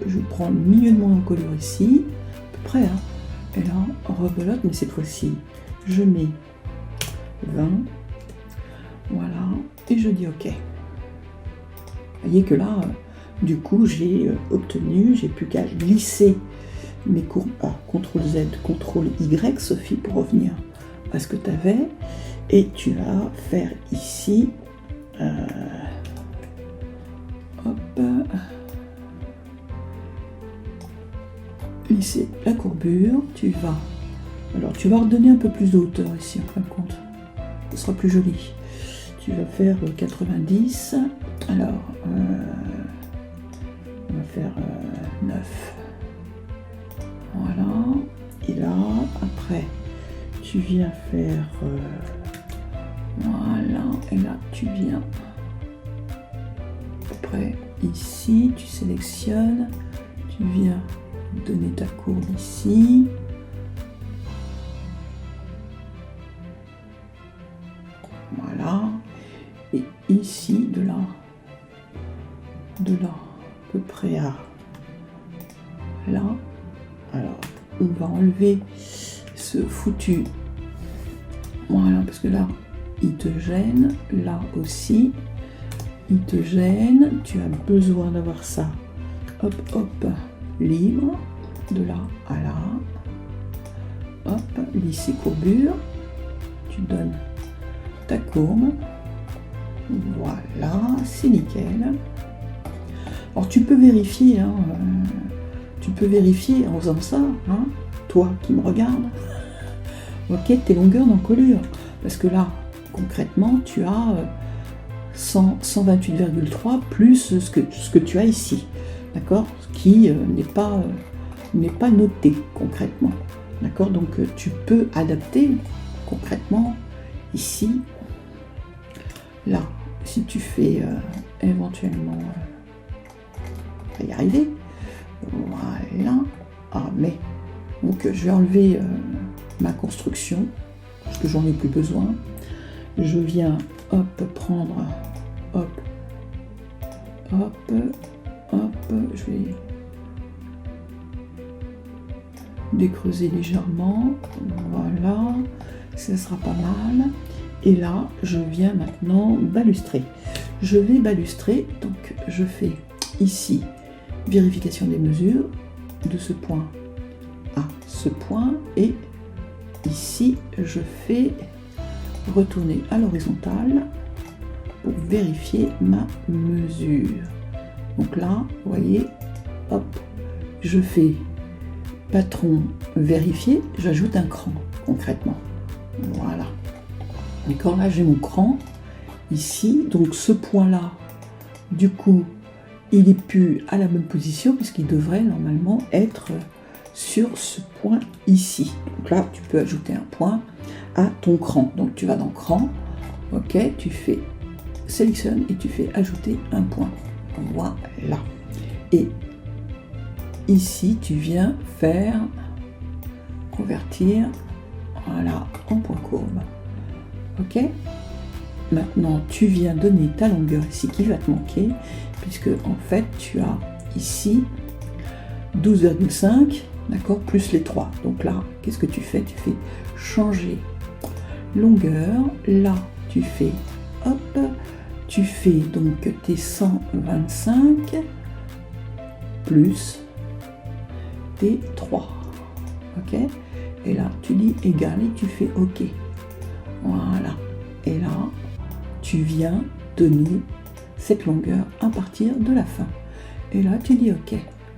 je prends le milieu de mon encolure ici, à peu près, hein, et là rebelote, mais cette fois-ci je mets 20, voilà, et je dis ok. Vous voyez que là, du coup, j'ai obtenu, j'ai plus qu'à glisser mes courbes, CTRL Z, CTRL Y, Sophie, pour revenir à ce que tu avais, et tu vas faire ici, hop, lisser la courbure, tu vas redonner un peu plus de hauteur ici, en fin de compte, ce sera plus joli. Tu vas faire 90, alors on va faire 9, voilà, et là après tu viens faire voilà, et là tu viens à peu près ici, tu sélectionnes, tu viens donner ta courbe ici, voilà, et ici de là à peu près à là, alors on va enlever ce foutu, voilà, parce que là il te gêne, là aussi il te gêne, tu as besoin d'avoir ça, hop hop, libre, de là à là, hop, lisser courbure, tu donnes ta courbe, voilà, c'est nickel. Alors tu peux vérifier, hein, en faisant ça, hein, toi qui me regardes, ok, tes longueurs d'encolure, parce que là, concrètement, tu as 128,3 plus ce que tu as ici, d'accord, ce qui n'est pas noté concrètement, d'accord, donc tu peux adapter concrètement ici, là, si tu fais éventuellement, on va y arriver, voilà, mais donc je vais enlever ma construction parce que j'en ai plus besoin, je viens hop prendre hop hop hop, je vais décreuser légèrement, voilà, ça sera pas mal, et là je viens maintenant balustrer, je vais balustrer, donc je fais ici vérification des mesures de ce point à ce point, et ici je fais retourner à l'horizontale pour vérifier ma mesure. Donc là, vous voyez, hop, je fais patron vérifier, j'ajoute un cran concrètement. Voilà. D'accord, là j'ai mon cran ici, donc ce point-là, du coup, il n'est plus à la bonne position puisqu'il devrait normalement être sur ce point ici. Donc là, tu peux ajouter un point à ton cran. Donc tu vas dans cran, ok, tu fais sélectionne et tu fais ajouter un point. Voilà. Et ici, tu viens faire convertir, voilà, en point courbe. Ok. Maintenant, tu viens donner ta longueur ici qui va te manquer, puisque en fait, tu as ici 12,5, d'accord, plus les 3. Donc là, qu'est-ce que tu fais? Tu fais changer longueur. Là, tu fais, hop, tu fais donc tes 125 plus tes 3. Ok? Et là, tu dis égal et tu fais OK. Voilà. Et là, tu viens donner cette longueur à partir de la fin. Et là, tu dis OK.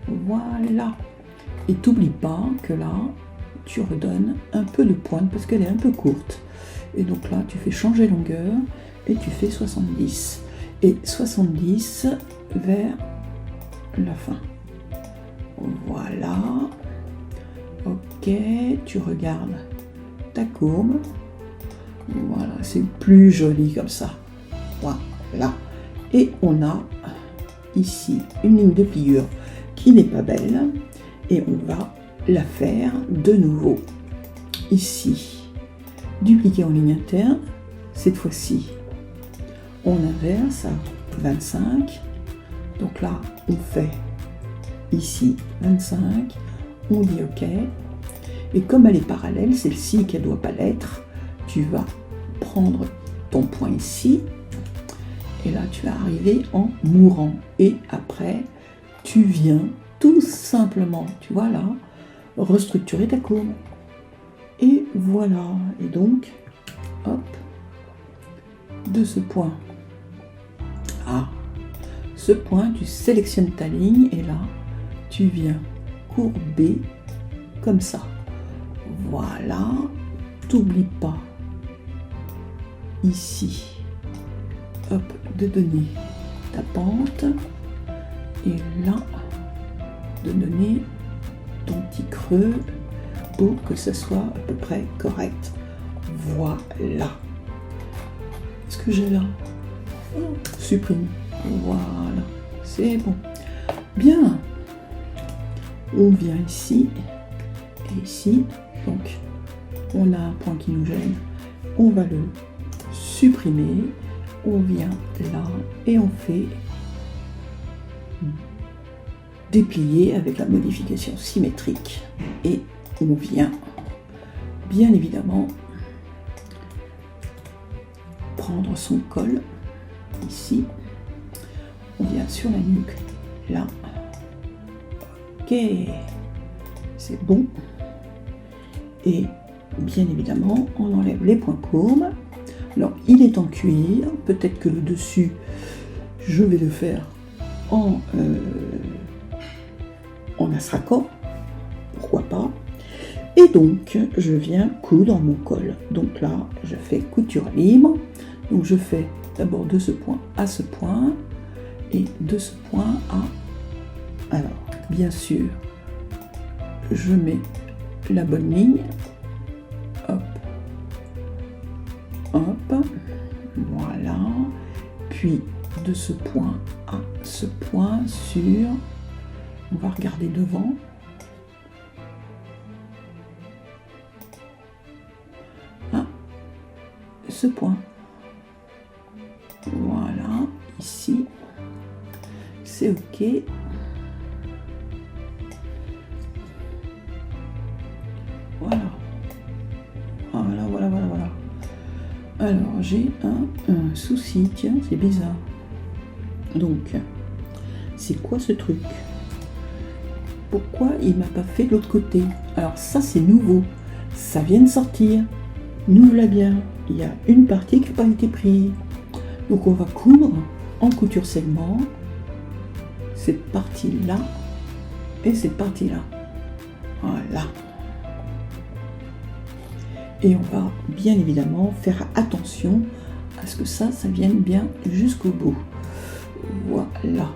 Voilà. Et t'oublie pas que là, tu redonnes un peu de pointe parce qu'elle est un peu courte. Et donc là, tu fais changer longueur et tu fais 70. Et 70 vers la fin. Voilà. Ok, tu regardes ta courbe. Voilà, c'est plus joli comme ça. Voilà. Et on a ici une ligne de pliure qui n'est pas belle. Et on va la faire de nouveau. Ici, dupliquer en ligne interne. Cette fois-ci, on inverse à 25. Donc là, on fait ici 25. On dit OK. Et comme elle est parallèle, celle-ci qu'elle ne doit pas l'être, tu vas prendre ton point ici. Et là, tu vas arriver en mourant. Et après, tu viens tout simplement, tu vois là, restructurer ta courbe. Et voilà. Et donc, hop, de ce point à ce point, tu sélectionnes ta ligne et là, tu viens courber comme ça. Voilà. T'oublie pas ici, hop, de donner ta pente et là, de donner ton petit creux pour que ce soit à peu près correct. Voilà. Ce que j'ai là, supprime. Voilà, c'est bon. Bien. On vient ici et ici. Donc, on a un point qui nous gêne. On va le supprimer. On vient là et on fait déplier avec la modification symétrique. Et on vient, bien évidemment, prendre son col ici. On vient sur la nuque, là. Ok, c'est bon. Et bien évidemment, on enlève les points courbes. Alors, il est en cuir. Peut-être que le dessus, je vais le faire en astrakhan. Pourquoi pas. Et donc, je viens coudre mon col. Donc là, je fais couture libre. Donc, je fais d'abord de ce point à ce point. Et de ce point à... Alors, bien sûr, je mets la bonne ligne. Hop. Hop. Voilà. Puis, de ce point à ce point sur... On va regarder devant. Ah, ce point. Voilà, ici. C'est OK. Voilà. Voilà. Alors, j'ai un souci. Tiens, c'est bizarre. Donc, c'est quoi ce truc? Pourquoi il m'a pas fait de l'autre côté? Alors ça, c'est nouveau. Ça vient de sortir. Nous voilà bien. Il y a une partie qui n'a pas été prise. Donc, on va coudre en couture segment cette partie-là et cette partie-là. Voilà. Et on va bien évidemment faire attention à ce que ça vienne bien jusqu'au bout. Voilà.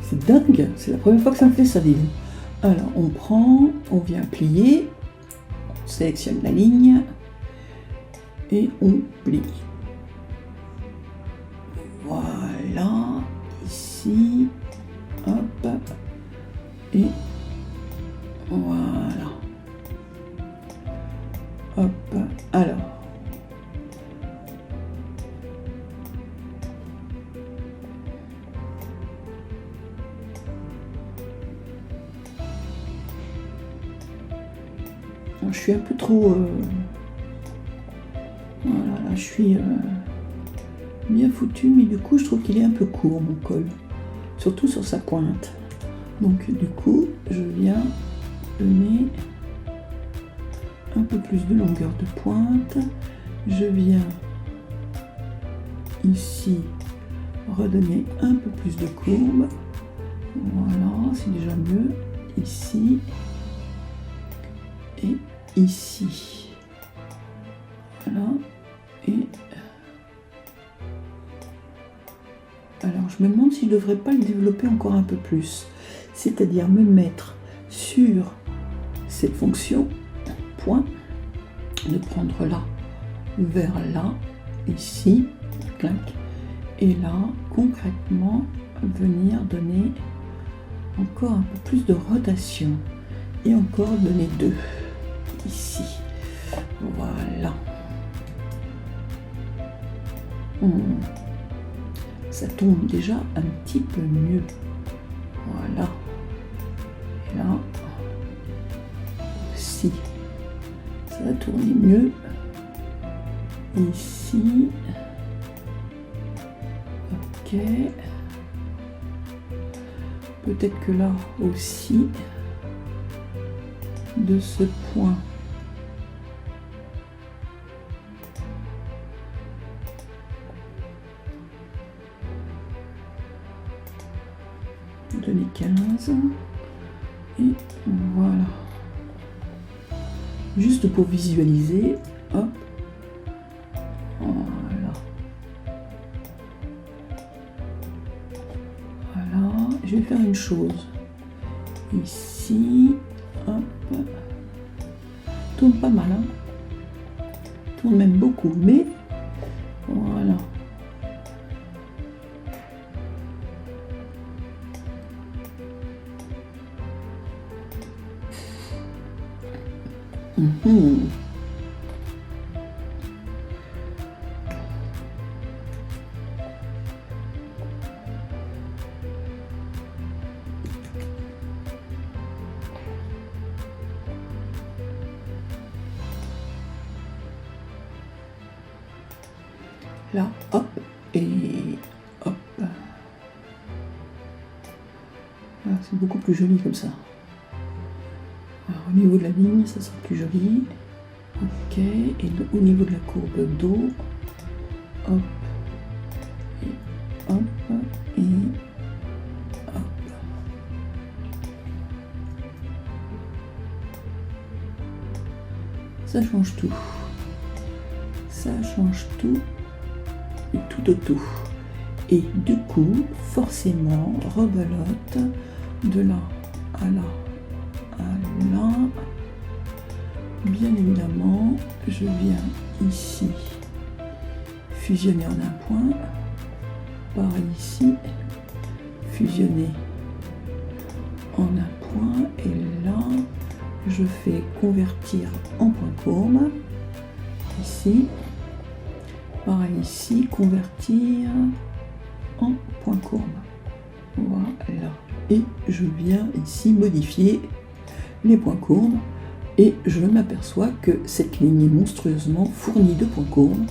C'est dingue, c'est la première fois que ça me fait ça, dis donc. Alors on prend, on vient plier, on sélectionne la ligne et on plie. Voilà, ici, hop, et voilà. Hop, alors. Je suis un peu trop... Voilà, là, je suis bien foutu, mais du coup, je trouve qu'il est un peu court, mon col. Surtout sur sa pointe. Donc, du coup, je viens donner un peu plus de longueur de pointe. Je viens ici redonner un peu plus de courbe. Voilà, c'est déjà mieux. Ici et ici. Voilà. Et alors, je me demande si je ne devrais pas le développer encore un peu plus. C'est-à-dire me mettre sur cette fonction point, de prendre là vers là, ici, clac, et là, concrètement, venir donner encore un peu plus de rotation. Et encore donner 2, ici. Voilà. Ça tombe déjà un petit peu mieux. Voilà. Et là, si. Ça va tourner mieux. Ici. Ok. Peut-être que là aussi, de ce point, donner 15 et voilà, juste pour visualiser. Hop, voilà, voilà. Je vais faire une chose ici. Hop, tourne pas mal, hein, tourne même beaucoup, mais voilà. Là, hop, et hop. Voilà, c'est beaucoup plus joli comme ça. Alors, au niveau de la ligne, ça sera plus joli. Ok, et au niveau de la courbe d'eau, hop, et hop, et hop. Ça change tout. Ça change tout. Tout au tout. Et du coup, forcément, rebelote de là à là à là. Bien évidemment, je viens ici fusionner en un point, par ici fusionner en un point, et là je fais convertir en point courbe, ici, par ici, convertir en point courbe, voilà, et je viens ici modifier les points courbes. Et je m'aperçois que cette ligne est monstrueusement fournie de points courbes.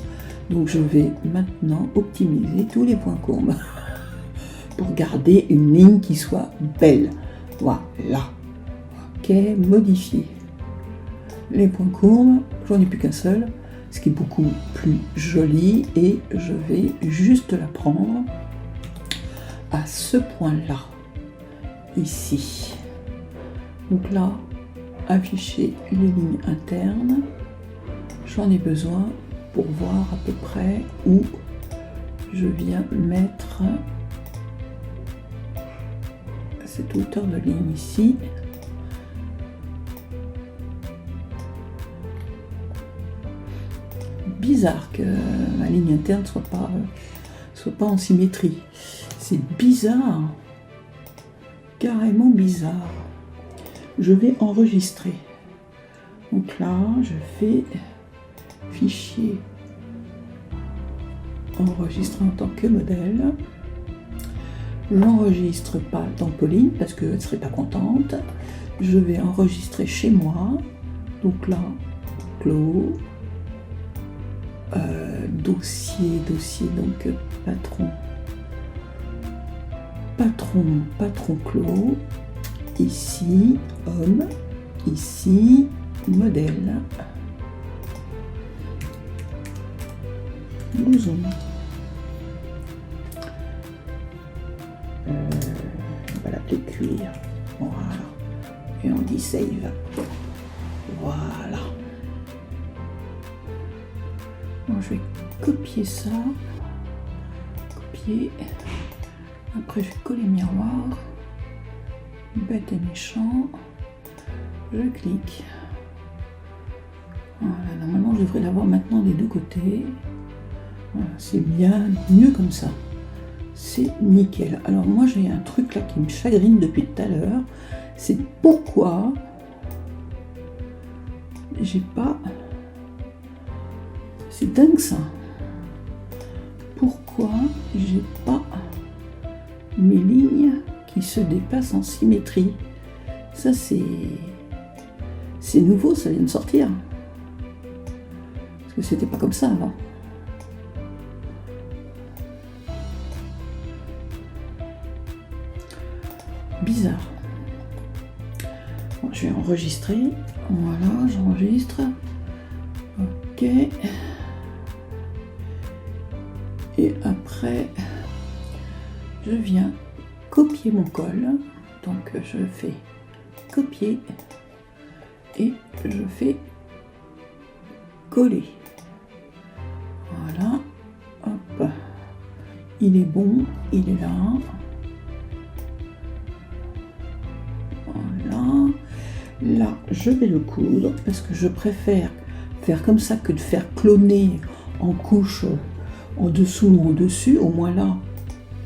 Donc je vais maintenant optimiser tous les points courbes pour garder une ligne qui soit belle. Voilà. Ok, modifier les points courbes. J'en ai plus qu'un seul, ce qui est beaucoup plus joli. Et je vais juste la prendre à ce point-là, ici. Donc là, afficher les lignes internes, j'en ai besoin pour voir à peu près où je viens mettre cette hauteur de ligne ici. Bizarre que ma ligne interne soit pas en symétrie. C'est bizarre, carrément bizarre. Je vais enregistrer. Donc là, je fais fichier enregistrer en tant que modèle. Je n'enregistre pas dans Pauline parce qu'elle ne serait pas contente. Je vais enregistrer chez moi. Donc là, clos. Dossier, donc patron clos. Ici, homme. Ici, modèle. Blouson. On va l'appeler cuir. Voilà. Et on dit save. Voilà. Donc, je vais copier ça. Copier. Après, je vais coller miroir. Bête et méchant. Je clique. Voilà, normalement je devrais l'avoir maintenant des deux côtés. Voilà, c'est bien mieux comme ça. C'est nickel. Alors moi j'ai un truc là qui me chagrine depuis tout à l'heure. C'est pourquoi j'ai pas... C'est dingue ça. Pourquoi j'ai pas mes lignes qui se dépassent en symétrie? Ça c'est nouveau, ça vient de sortir. Parce que c'était pas comme ça avant. Bizarre. Bon, je vais enregistrer. Voilà, j'enregistre. Ok. Et après, je viens copier mon col. Donc je fais copier et je fais coller. Voilà, hop, il est bon, il est là. Voilà, là je vais le coudre parce que je préfère faire comme ça que de faire cloner en couche en dessous ou en dessus. Au moins là,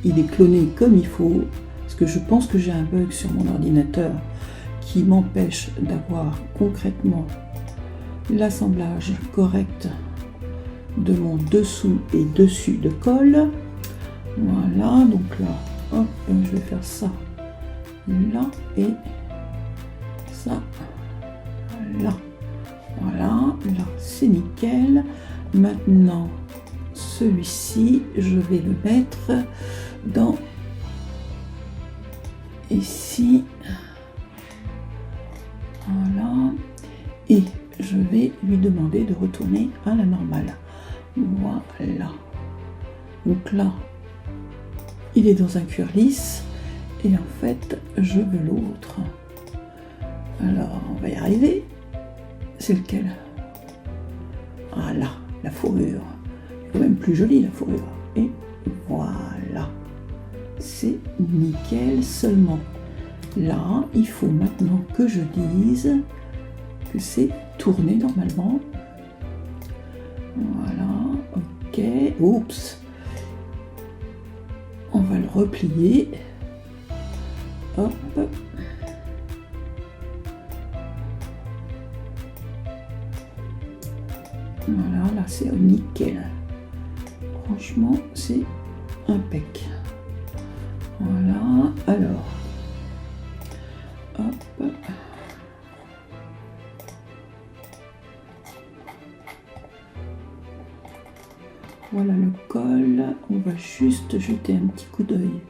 il est cloné comme il faut. Parce que je pense que j'ai un bug sur mon ordinateur qui m'empêche d'avoir concrètement l'assemblage correct de mon dessous et dessus de colle. Voilà, donc là, hop, je vais faire ça là et ça là. Voilà, là c'est nickel. Maintenant, celui-ci, je vais le mettre dans ici. Voilà. Et je vais lui demander de retourner à la normale. Voilà. Donc là, il est dans un cuir lisse. Et en fait, je veux l'autre. Alors, on va y arriver. C'est lequel? Voilà, la fourrure. C'est quand même plus joli la fourrure. Et voilà. C'est nickel. Seulement, là, il faut maintenant que je dise que c'est tourné normalement. Voilà, ok. Oups. On va le replier. Hop. Voilà, là c'est nickel. Franchement, c'est impec. Voilà, alors. Hop. Voilà le col. On va juste jeter un petit coup d'œil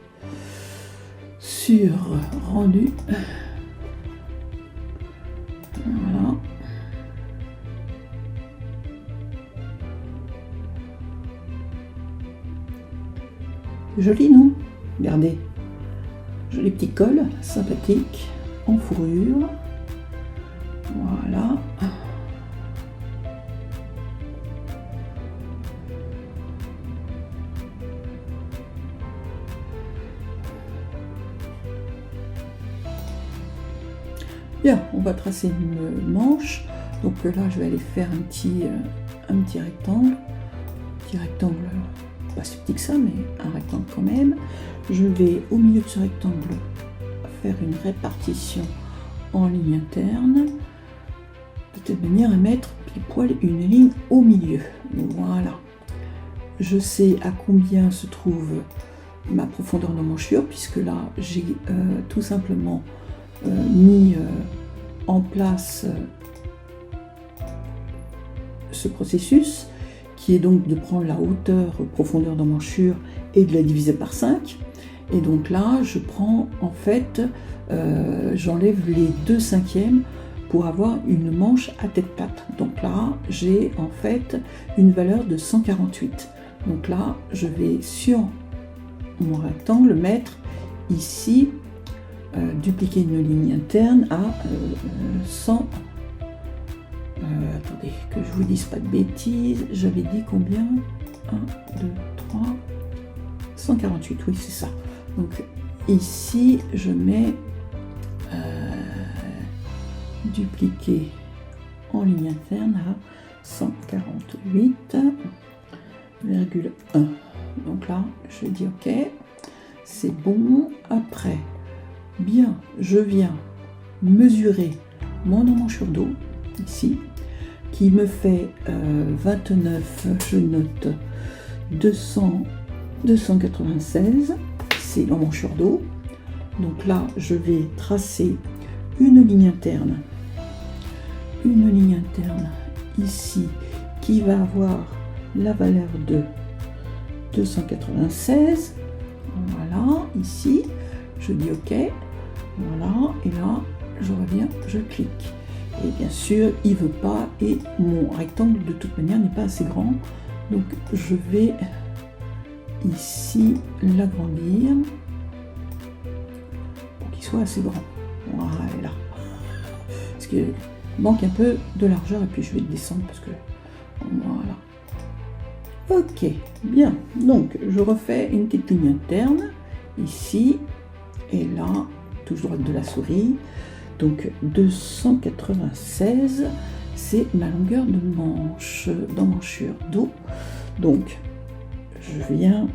sur rendu. Voilà. Joli, non? Regardez. Joli petit col, sympathique, en fourrure. Voilà. Bien, on va tracer une manche. Donc là, je vais aller faire un petit rectangle. Petit rectangle, pas si petit que ça, mais un rectangle quand même. Je vais, au milieu de ce rectangle, faire une répartition en ligne interne, de telle manière à mettre pile poil une ligne au milieu. Voilà. Je sais à combien se trouve ma profondeur d'emmanchure, puisque là, j'ai tout simplement mis en place ce processus, qui est donc de prendre la hauteur profondeur d'emmanchure et de la diviser par 5. Et donc là, je prends en fait, j'enlève les 2/5 pour avoir une manche à tête plate. Donc là, j'ai en fait une valeur de 148. Donc là, je vais sur mon rectangle mettre ici, dupliquer une ligne interne à 100. Attendez, que je vous dise pas de bêtises, j'avais dit combien? 1, 2, 3, 148, oui c'est ça. Donc ici je mets dupliquer en ligne interne à 148,1. Donc là je dis ok, c'est bon. Après, bien, je viens mesurer mon emmanchure d'eau ici, qui me fait 29, je note 296, c'est l'emmanchure d'eau. Donc là, je vais tracer une ligne interne ici, qui va avoir la valeur de 296. Voilà, ici, je dis OK. Voilà, et là, je reviens, je clique. Et bien sûr, il ne veut pas, et mon rectangle de toute manière n'est pas assez grand. Donc je vais ici l'agrandir pour qu'il soit assez grand. Voilà. Parce qu'il manque un peu de largeur, et puis je vais le descendre parce que voilà. Ok, bien. Donc je refais une petite ligne interne ici et là, touche droite de la souris. Donc 296, c'est ma longueur de manche d'emmanchure d'eau. Donc je viens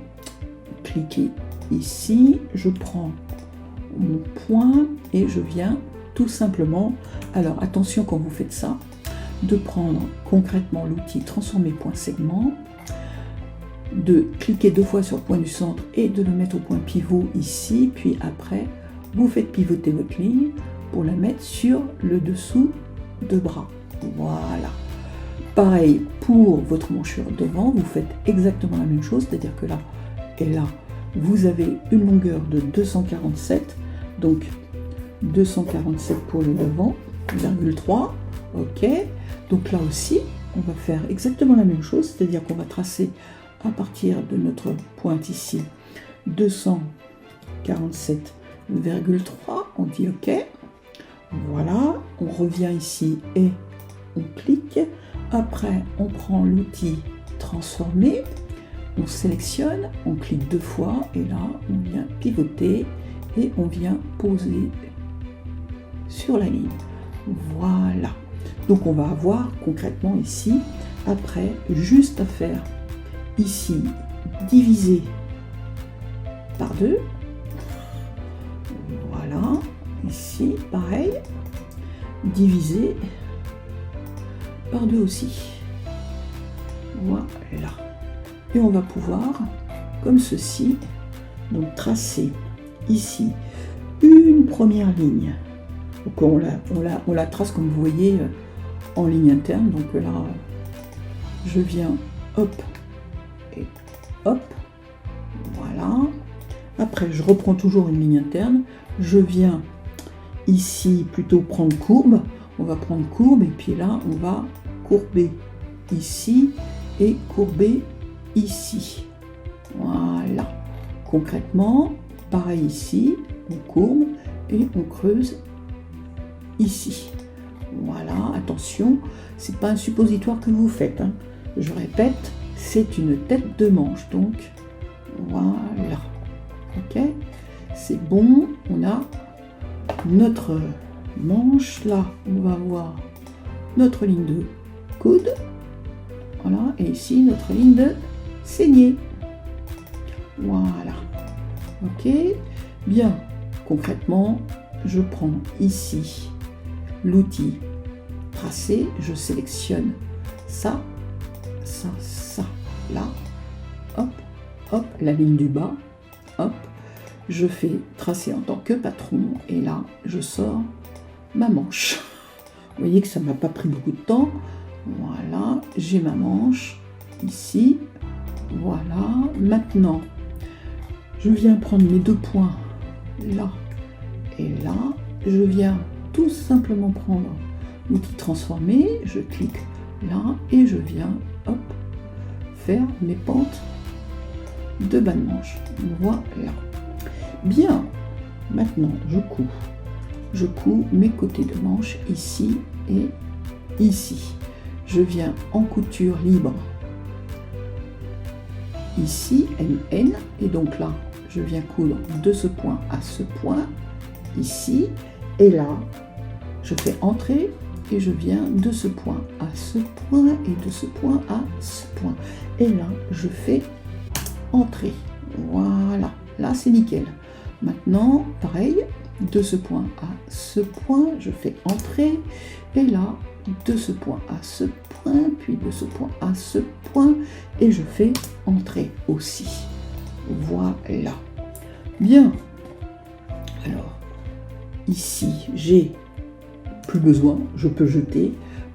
cliquer ici, je prends mon point et je viens tout simplement, alors attention quand vous faites ça, de prendre concrètement l'outil transformer point segment, de cliquer 2 fois sur le point du centre et de le mettre au point pivot ici, puis après vous faites pivoter votre ligne pour la mettre sur le dessous de bras. Voilà. Pareil pour votre emmanchure devant, vous faites exactement la même chose, c'est-à-dire que là et là, vous avez une longueur de 247, donc 247 pour le devant, 0,3, ok. Donc là aussi, on va faire exactement la même chose, c'est-à-dire qu'on va tracer à partir de notre pointe ici, 247,3, on dit ok. Voilà, on revient ici et on clique. Après, on prend l'outil transformer, on sélectionne, on clique 2 fois et là, on vient pivoter et on vient poser sur la ligne. Voilà. Donc, on va avoir concrètement ici, après, juste à faire ici, diviser par 2. Voilà. Ici, pareil, divisé par 2 aussi. Voilà. Et on va pouvoir, comme ceci, donc tracer ici une première ligne. Donc on la trace comme vous voyez en ligne interne. Donc là, je viens, hop, et hop, voilà. Après, je reprends toujours une ligne interne. Je viens ici plutôt prendre courbe, on va prendre courbe et puis là on va courber ici et courber ici. Voilà. Concrètement, pareil ici, on courbe et on creuse ici. Voilà, attention, c'est pas un suppositoire que vous faites, hein. Je répète, c'est une tête de manche, donc voilà. Ok, c'est bon, on a notre manche. Là, on va avoir notre ligne de coude. Voilà, et ici, notre ligne de saignée. Voilà. Ok. Bien. Concrètement, je prends ici l'outil tracé. Je sélectionne ça, ça, ça, là. Hop, hop, la ligne du bas. Hop. Je fais tracer en tant que patron. Et là, je sors ma manche. Vous voyez que ça ne m'a pas pris beaucoup de temps. Voilà, j'ai ma manche ici. Voilà, maintenant, je viens prendre mes 2 points là et là. Je viens tout simplement prendre l'outil transformé. Je clique là et je viens, hop, faire mes pentes de bas de manche. Voilà. Bien, maintenant, je couds. Je couds mes côtés de manche ici et ici. Je viens en couture libre ici, MN, et donc là, je viens coudre de ce point à ce point, ici, et là, je fais entrer et je viens de ce point à ce point et de ce point à ce point. Et là, je fais entrer. Voilà, là c'est nickel. Maintenant, pareil, de ce point à ce point, je fais entrer, et là, de ce point à ce point, puis de ce point à ce point, et je fais entrer aussi. Voilà. Bien. Alors, ici, j'ai plus besoin, je peux jeter.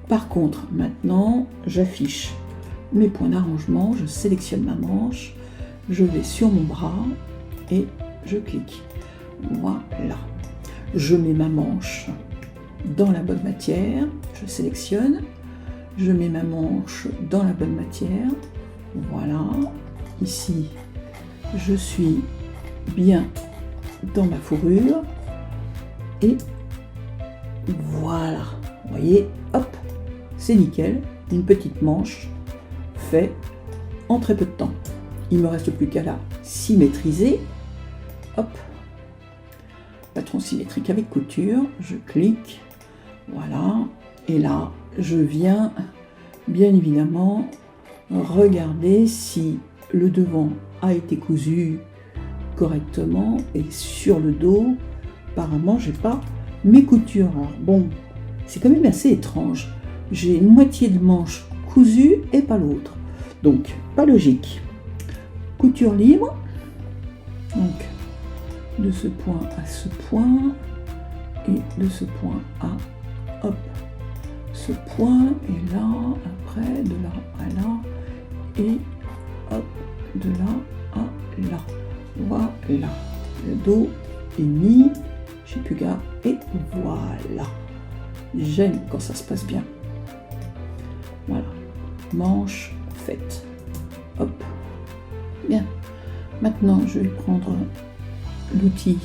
Par contre, maintenant, j'affiche mes points d'arrangement, je sélectionne ma manche, je vais sur mon bras et je clique. Voilà. Je mets ma manche dans la bonne matière, je sélectionne, je mets ma manche dans la bonne matière, voilà, ici je suis bien dans ma fourrure, et voilà, vous voyez, hop, c'est nickel, une petite manche fait en très peu de temps. Il ne me reste plus qu'à la symétriser, hop, patron symétrique avec couture, je clique, voilà, et là, je viens bien évidemment regarder si le devant a été cousu correctement, et sur le dos, apparemment, j'ai pas mes coutures. Alors, bon, c'est quand même assez étrange. J'ai une moitié de manche cousue et pas l'autre. Donc, pas logique. Couture libre. Donc, de ce point à ce point, et de ce point à, hop, ce point, et là, après, de là à là, et hop, de là à là. Voilà, le dos est mis, j'ai plus qu'à, et voilà. J'aime quand ça se passe bien. Voilà, manche faite. Hop, bien. Maintenant, je vais prendre l'outil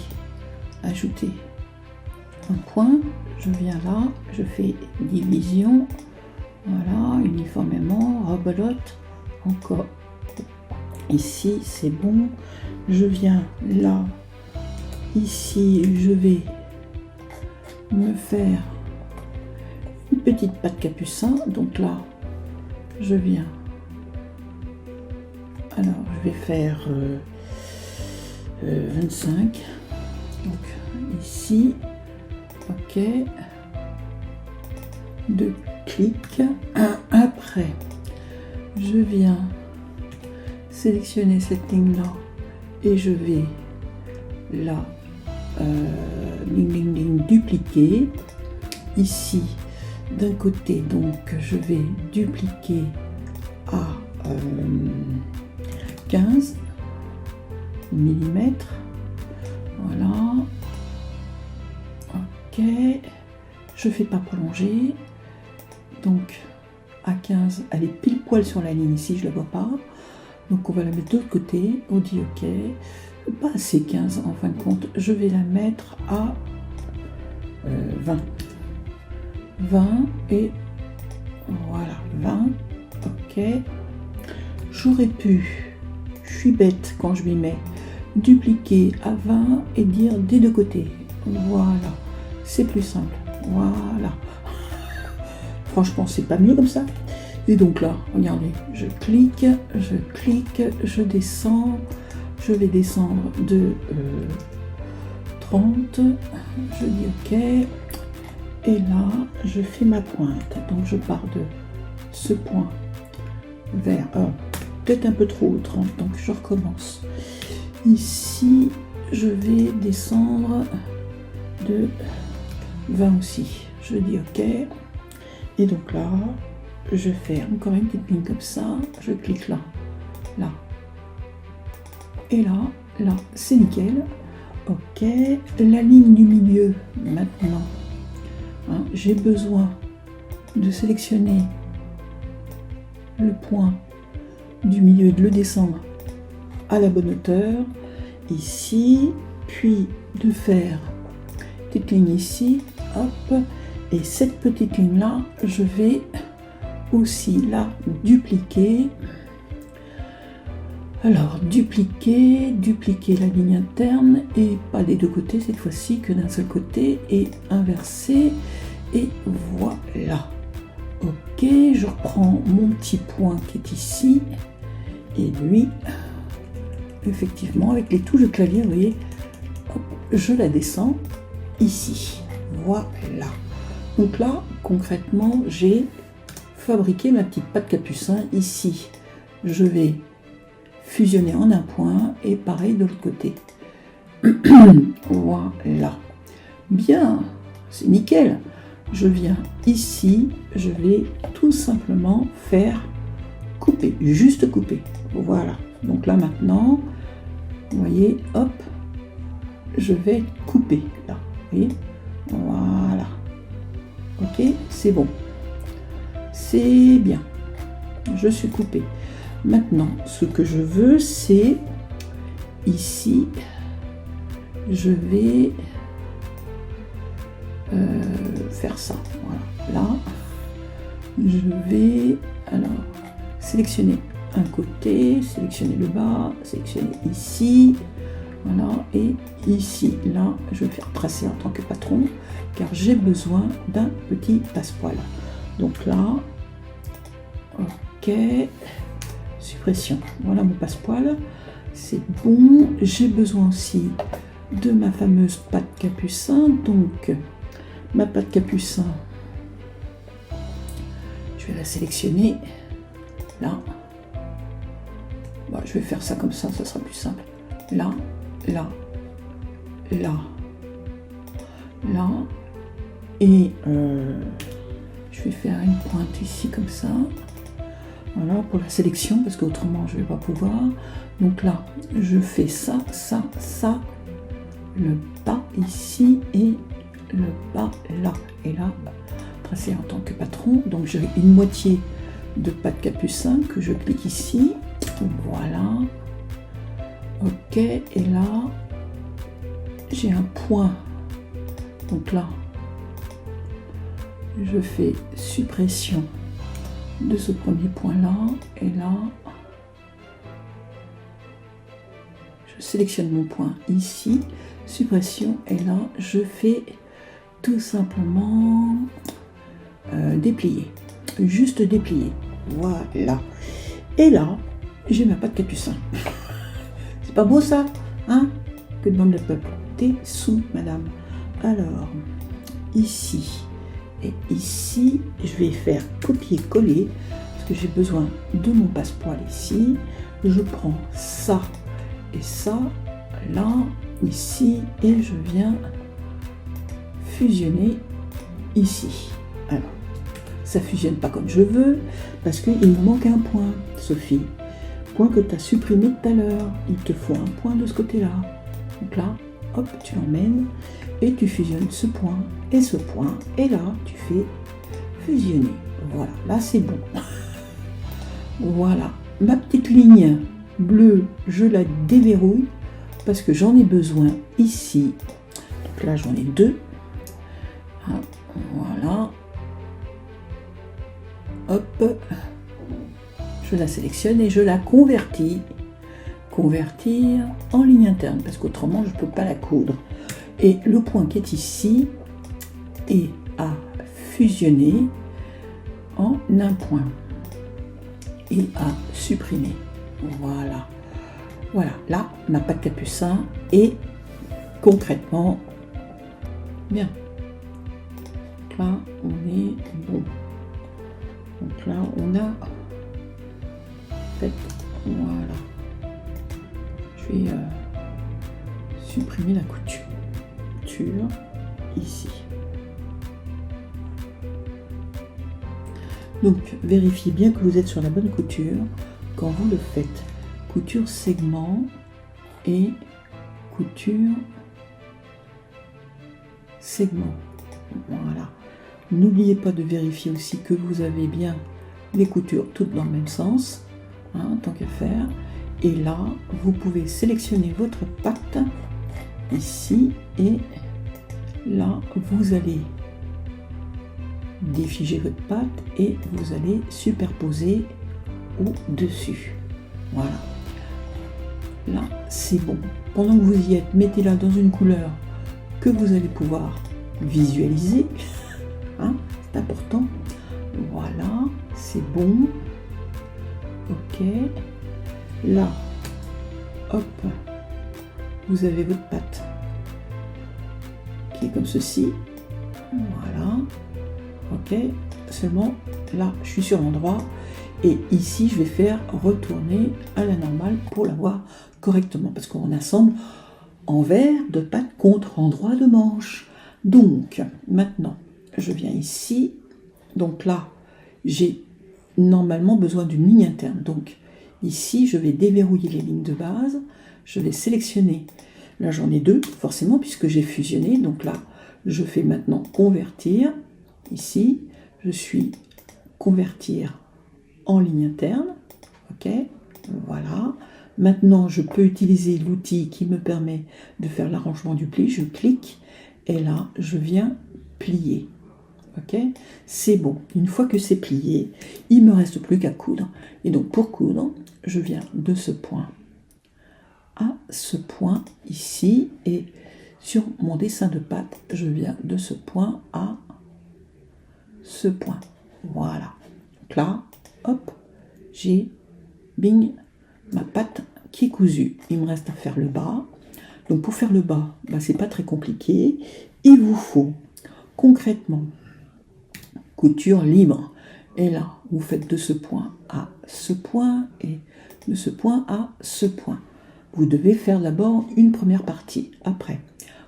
ajouter un point, je viens là, je fais division, voilà, uniformément, rebelote, encore ici, c'est bon, je viens là, ici, je vais me faire une petite patte capucin, donc là, je viens, alors je vais faire 25, donc ici, ok, 2 clics, après je viens sélectionner cette ligne là et je vais là dupliquer ici d'un côté, donc je vais dupliquer à 15 mm, voilà, ok, je fais pas prolonger, donc à 15, elle est pile poil sur la ligne ici, je la vois pas, donc on va la mettre de l'autre côté, on dit ok, pas assez 15 en fin de compte, je vais la mettre à 20 et voilà, 20, ok, j'aurais pu, je suis bête quand je m'y mets, dupliquer à 20 et dire des deux côtés, voilà, c'est plus simple. Voilà. Franchement, c'est pas mieux comme ça. Et donc là, regardez, je clique, je descends. Je vais descendre de 30. Je dis OK. Et là, je fais ma pointe. Donc, je pars de ce point vers... peut-être un peu trop haut, 30. Donc, je recommence. Ici, je vais descendre de 20 aussi. Je dis OK. Et donc là, je fais encore une petite ligne comme ça. Je clique là, là. Et là, là, c'est nickel. OK. La ligne du milieu, maintenant. Hein, j'ai besoin de sélectionner le point du milieu et de le descendre à la bonne hauteur. Ici, puis de faire une petite ligne ici. Hop. Et cette petite ligne-là, je vais aussi la dupliquer. Alors, dupliquer la ligne interne, et pas des deux côtés cette fois-ci, que d'un seul côté, et inverser, et voilà. Ok, je reprends mon petit point qui est ici, et lui, effectivement, avec les touches de clavier, vous voyez, hop, je la descends ici. Voilà. Donc là, concrètement, j'ai fabriqué ma petite patte capucin ici. Je vais fusionner en un point et pareil de l'autre côté. Voilà. Bien, c'est nickel. Je viens ici, je vais tout simplement faire couper, juste couper. Voilà. Donc là maintenant, vous voyez, hop, je vais couper là. Vous voyez, voilà. Ok, c'est bon. C'est bien. Je suis coupé. Maintenant, ce que je veux, c'est ici, je vais faire ça. Voilà. Là, je vais alors sélectionner un côté, sélectionner le bas, sélectionner ici. Voilà, et ici, là, je vais faire tracer en tant que patron, car j'ai besoin d'un petit passepoil. Donc là, ok. Suppression. Voilà mon passepoil. C'est bon. J'ai besoin aussi de ma fameuse patte capucin. Donc, ma patte capucin, je vais la sélectionner. Là. Bon, je vais faire ça comme ça sera plus simple. Là, là, là, là. Et je vais faire une pointe ici comme ça. Voilà, pour la sélection, parce qu'autrement je ne vais pas pouvoir. Donc là, je fais ça, ça, ça, le bas ici et le bas là. Et là, tracé en tant que patron. Donc j'ai une moitié de patte capucin que je clique ici. Voilà. Ok, et là, j'ai un point. Donc là, je fais suppression de ce premier point là, et là je sélectionne mon point ici, suppression, et là je fais tout simplement déplier, juste déplier, voilà. Et là j'ai ma patte capucin. C'est pas beau ça, hein? Que demande le peuple? T'es sous, madame. Alors ici et ici, je vais faire copier-coller, parce que j'ai besoin de mon passepoil ici. Je prends ça et ça, là, ici, et je viens fusionner ici. Alors, ça ne fusionne pas comme je veux, parce qu'il me manque un point, Sophie. Point que tu as supprimé tout à l'heure. Il te faut un point de ce côté-là. Donc là, hop, tu l'emmènes et tu fusionnes ce point, et là, tu fais fusionner. Voilà, là, c'est bon. Voilà, ma petite ligne bleue, je la déverrouille, parce que j'en ai besoin ici. Donc là, j'en ai deux. Voilà. Hop. Je la sélectionne et je la convertis. Convertir en ligne interne, parce qu'autrement je ne peux pas la coudre. Et le point qui est ici est à fusionner en un point et à supprimer. Voilà. Voilà, là, ma pâte capucin est concrètement bien. Donc là, on est bon. Donc là, on a fait, voilà. Je vais supprimer la couture ici. Donc, vérifiez bien que vous êtes sur la bonne couture quand vous le faites. Couture segment et couture segment. Voilà. N'oubliez pas de vérifier aussi que vous avez bien les coutures toutes dans le même sens, hein, tant qu'à faire. Et là, vous pouvez sélectionner votre pâte ici et là, vous allez défiger votre pâte et vous allez superposer au-dessus. Voilà. Là, c'est bon. Pendant que vous y êtes, mettez-la dans une couleur que vous allez pouvoir visualiser. Hein, c'est important. Voilà, c'est bon. Ok. Là, hop, vous avez votre pâte qui est comme ceci. Voilà. Ok. Seulement, là, je suis sur l'endroit. Et ici, je vais faire retourner à la normale pour l'avoir correctement. Parce qu'on assemble envers de pâte contre endroit de manche. Donc, maintenant, je viens ici. Donc là, j'ai normalement besoin d'une ligne interne. Donc, ici, je vais déverrouiller les lignes de base. Je vais sélectionner. Là, j'en ai deux, forcément, puisque j'ai fusionné. Donc là, je fais maintenant convertir. Ici, je suis convertir en ligne interne. Ok, voilà. Maintenant, je peux utiliser l'outil qui me permet de faire l'arrangement du pli. Je clique et là, je viens plier. Ok, c'est bon. Une fois que c'est plié, il ne me reste plus qu'à coudre. Et donc, pour coudre, je viens de ce point à ce point ici. Et sur mon dessin de pâte, je viens de ce point à ce point. Voilà. Donc là, hop, j'ai, bing, ma pâte qui est cousue. Il me reste à faire le bas. Donc pour faire le bas, c'est pas très compliqué. Il vous faut concrètement couture libre. Et là, vous faites de ce point à ce point et de ce point à ce point. Vous devez faire d'abord une première partie. Après,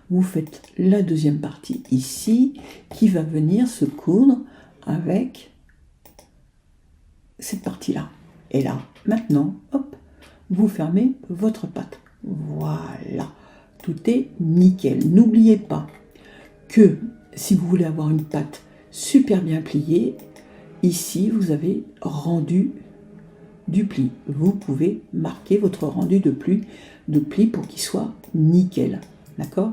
vous faites la deuxième partie ici qui va venir se coudre avec cette partie-là. Et là, maintenant, hop, vous fermez votre pâte. Voilà, tout est nickel. N'oubliez pas que si vous voulez avoir une pâte super bien pliée, ici, vous avez rendu du pli. Vous pouvez marquer votre rendu de pli pour qu'il soit nickel. D'accord?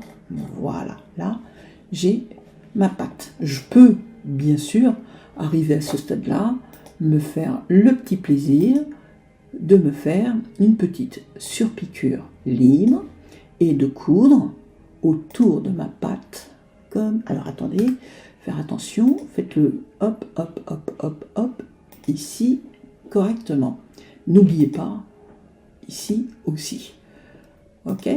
Voilà, là, j'ai ma pâte. Je peux, bien sûr, arriver à ce stade-là, me faire le petit plaisir de me faire une petite surpiqûre libre et de coudre autour de ma pâte comme... Alors attendez, faire attention, faites-le hop, hop, hop, hop, hop, ici, correctement. N'oubliez pas, ici aussi. Ok?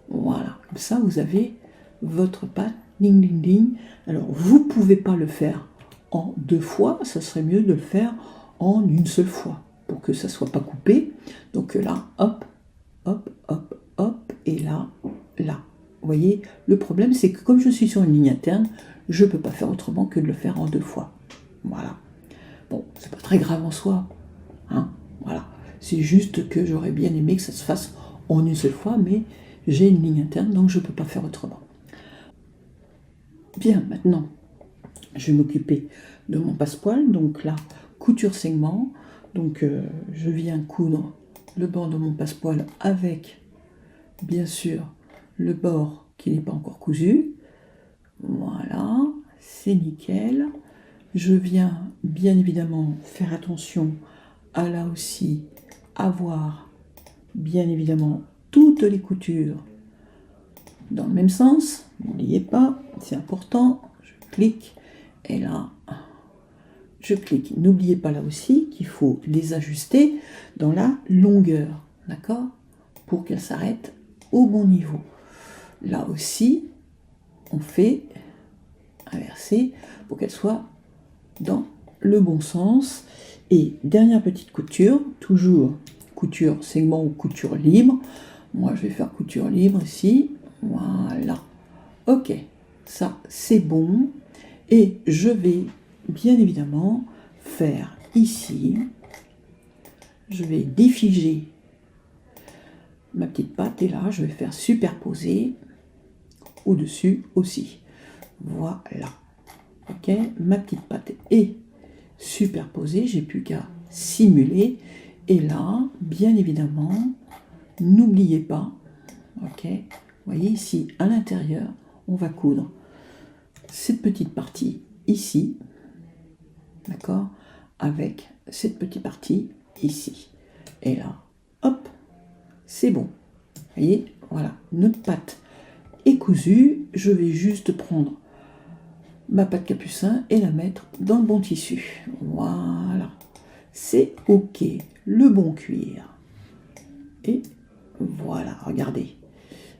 Voilà, comme ça vous avez votre pâte, ding, ding, ding. Alors vous ne pouvez pas le faire en deux fois, ça serait mieux de le faire en une seule fois pour que ça ne soit pas coupé. Donc là, hop, hop, hop, hop, et là, là. Vous voyez, le problème c'est que comme je suis sur une ligne interne, je ne peux pas faire autrement que de le faire en deux fois. Voilà. Bon, c'est pas très grave en soi. Hein, voilà. C'est juste que j'aurais bien aimé que ça se fasse en une seule fois, mais j'ai une ligne interne, donc je ne peux pas faire autrement. Bien, maintenant, je vais m'occuper de mon passepoil. Donc là, couture segment. Donc je viens coudre le bord de mon passepoil avec, bien sûr, le bord qui n'est pas encore cousu. Voilà, c'est nickel. Je viens bien évidemment faire attention à là aussi avoir bien évidemment toutes les coutures dans le même sens. N'oubliez pas, c'est important. Je clique et là, je clique. N'oubliez pas là aussi qu'il faut les ajuster dans la longueur, d'accord? Pour qu'elles s'arrêtent au bon niveau. Là aussi, on fait inverser pour qu'elles soient dans le bon sens. Et dernière petite couture, toujours couture segment ou couture libre. Moi, je vais faire couture libre ici. Voilà. Ok, ça c'est bon. Et je vais bien évidemment faire ici. Je vais défiger ma petite patte et là, je vais faire superposer au-dessus aussi. Voilà. Ok, ma petite patte est superposée. J'ai plus qu'à simuler. Et là, bien évidemment, n'oubliez pas, ok, vous voyez ici, à l'intérieur, on va coudre cette petite partie ici, d'accord, avec cette petite partie ici. Et là, hop, c'est bon. Vous voyez, voilà, notre patte est cousue. Je vais juste prendre ma patte capucin et la mettre dans le bon tissu. Voilà, c'est ok. Le bon cuir. Et voilà, regardez.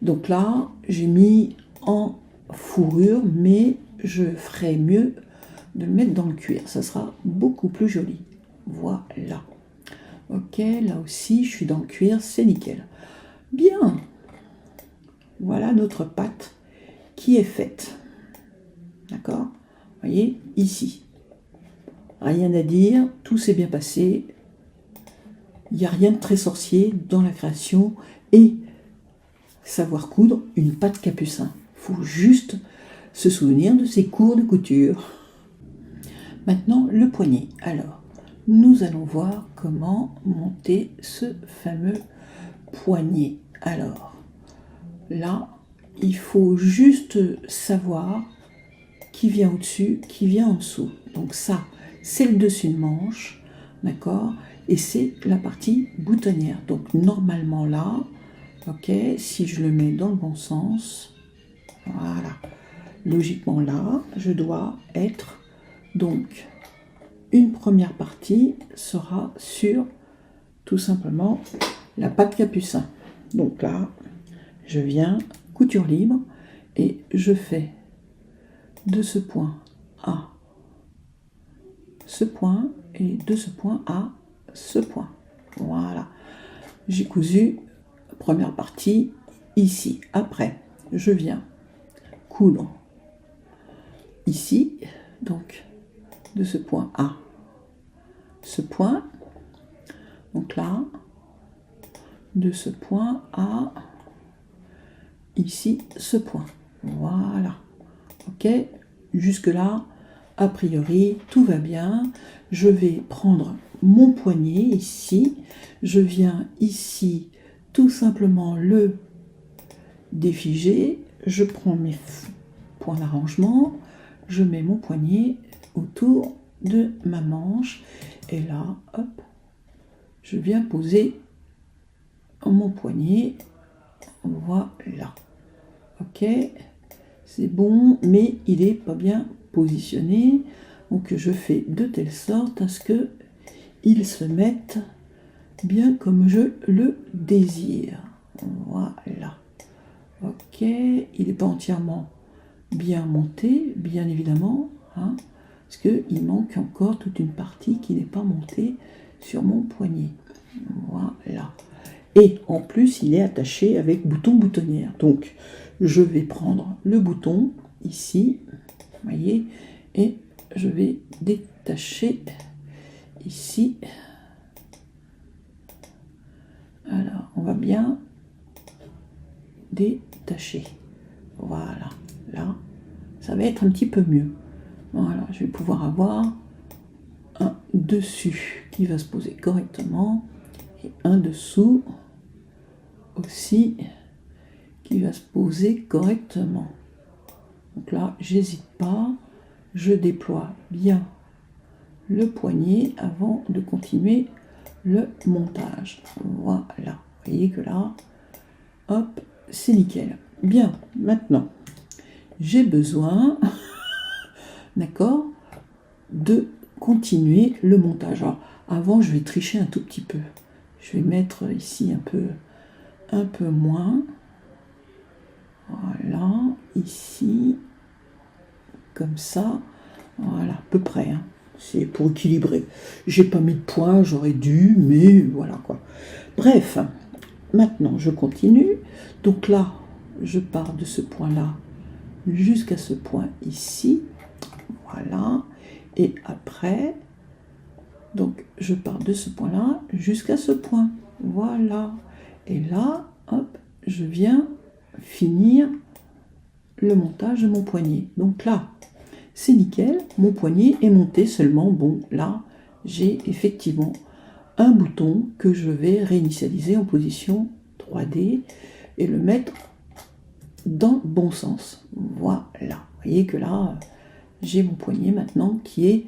Donc là, j'ai mis en fourrure, mais je ferai mieux de le mettre dans le cuir. Ça sera beaucoup plus joli. Voilà. Ok, là aussi, je suis dans le cuir, c'est nickel. Bien. Voilà notre pâte qui est faite. D'accord? Vous voyez, ici. Rien à dire, tout s'est bien passé. Il n'y a rien de très sorcier dans la création et savoir coudre une patte capucin. Il faut juste se souvenir de ses cours de couture. Maintenant, le poignet. Alors, nous allons voir comment monter ce fameux poignet. Alors, là, il faut juste savoir qui vient au-dessus, qui vient en dessous. Donc ça, c'est le dessus de manche, d'accord? Et c'est la partie boutonnière. Donc normalement là, ok, si je le mets dans le bon sens, voilà. Logiquement là, je dois être, donc, une première partie sera sur, tout simplement, la patte capucin. Donc là, je viens, couture libre, et je fais de ce point à ce point, et de ce point à ce point. Voilà. J'ai cousu la première partie ici. Après, je viens coudre ici, donc de ce point à ce point. Donc là, de ce point à ici, ce point. Voilà. Ok, jusque là, a priori, tout va bien. Je vais prendre mon poignet ici. Je viens ici tout simplement le défiger. Je prends mes points d'arrangement. Je mets mon poignet autour de ma manche. Et là, hop, je viens poser mon poignet. Voilà. Ok, c'est bon, mais il n'est pas bien positionné. Donc je fais de telle sorte à ce que il se mette bien comme je le désire. Voilà. Ok, il n'est pas entièrement bien monté, bien évidemment, hein, parce qu'il manque encore toute une partie qui n'est pas montée sur mon poignet. Voilà. Et en plus, il est attaché avec bouton boutonnière. Donc, je vais prendre le bouton ici, vous voyez, et je vais détacher ici. Alors, on va bien détacher. Voilà, là, ça va être un petit peu mieux. Voilà, je vais pouvoir avoir un dessus qui va se poser correctement et un dessous aussi qui va se poser correctement. Donc là, j'hésite pas, je déploie bien le poignet avant de continuer le montage. Voilà, vous voyez que là, hop, c'est nickel. Bien, maintenant, j'ai besoin, d'accord, de continuer le montage. Alors, avant, je vais tricher un tout petit peu. Je vais mettre ici un peu moins. Voilà, ici, comme ça. Voilà, à peu près. Hein. C'est pour équilibrer. J'ai pas mis de point, j'aurais dû, mais voilà quoi. Bref, maintenant je continue. Donc là, je pars de ce point-là jusqu'à ce point ici. Voilà. Et après, donc je pars de ce point-là jusqu'à ce point. Voilà. Et là, hop, je viens finir le montage de mon poignet. Donc là, c'est nickel, mon poignet est monté seulement. Bon, là, j'ai effectivement un bouton que je vais réinitialiser en position 3D et le mettre dans le bon sens. Voilà. Vous voyez que là, j'ai mon poignet maintenant qui est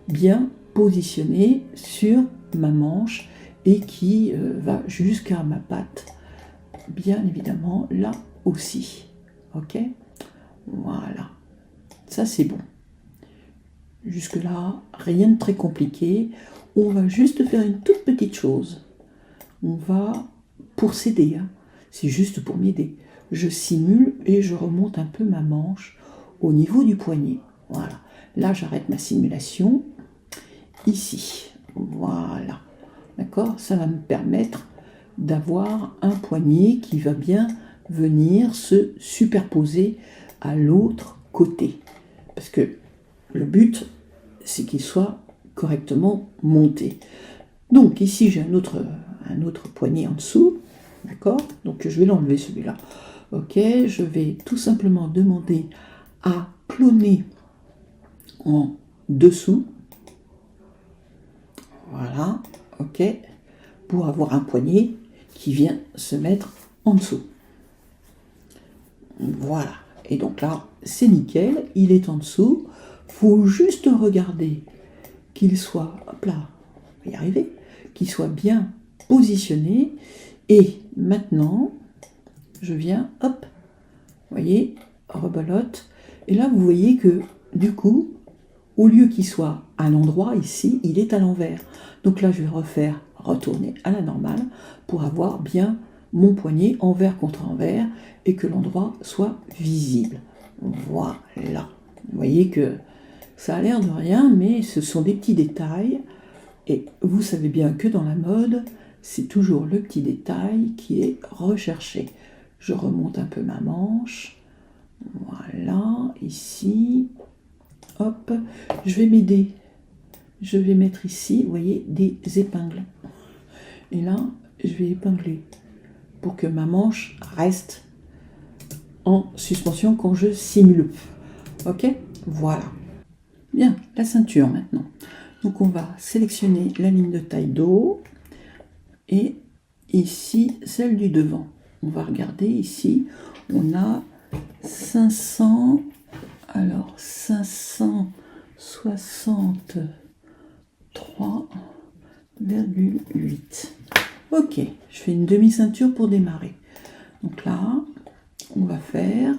bien positionné sur ma manche et qui va jusqu'à ma patte, bien évidemment, là aussi. Ok? Voilà. Ça, c'est bon. Jusque-là, rien de très compliqué. On va juste faire une toute petite chose. On va, pour s'aider, hein, c'est juste pour m'aider. Je simule et je remonte un peu ma manche au niveau du poignet. Voilà. Là, j'arrête ma simulation. Ici. Voilà. D'accord? Ça va me permettre d'avoir un poignet qui va bien venir se superposer à l'autre côté. Parce que le but, c'est qu'il soit correctement monté. Donc ici, j'ai un autre poignet en dessous. D'accord? Donc je vais l'enlever celui-là. Ok, je vais tout simplement demander à cloner en dessous. Voilà, ok, pour avoir un poignet qui vient se mettre en dessous. Voilà, et donc là, c'est nickel, il est en dessous. Faut juste regarder qu'il soit, hop là, on va y arriver, qu'il soit bien positionné. Et maintenant, je viens, hop, vous voyez, rebelote. Et là, vous voyez que, du coup, au lieu qu'il soit à l'endroit ici, il est à l'envers. Donc là, je vais retourner à la normale pour avoir bien mon poignet envers contre envers et que l'endroit soit visible. Voilà. Vous voyez que ça a l'air de rien, mais ce sont des petits détails. Et vous savez bien que dans la mode, c'est toujours le petit détail qui est recherché. Je remonte un peu ma manche. Voilà, ici. Hop, je vais m'aider. Je vais mettre ici, vous voyez, des épingles. Et là, je vais épingler pour que ma manche reste en suspension quand je simule. Ok? Voilà. Bien, la ceinture maintenant. Donc on va sélectionner la ligne de taille d'eau et ici celle du devant. On va regarder ici, on a 563,8. Ok, je fais une demi-ceinture pour démarrer. Donc là, on va faire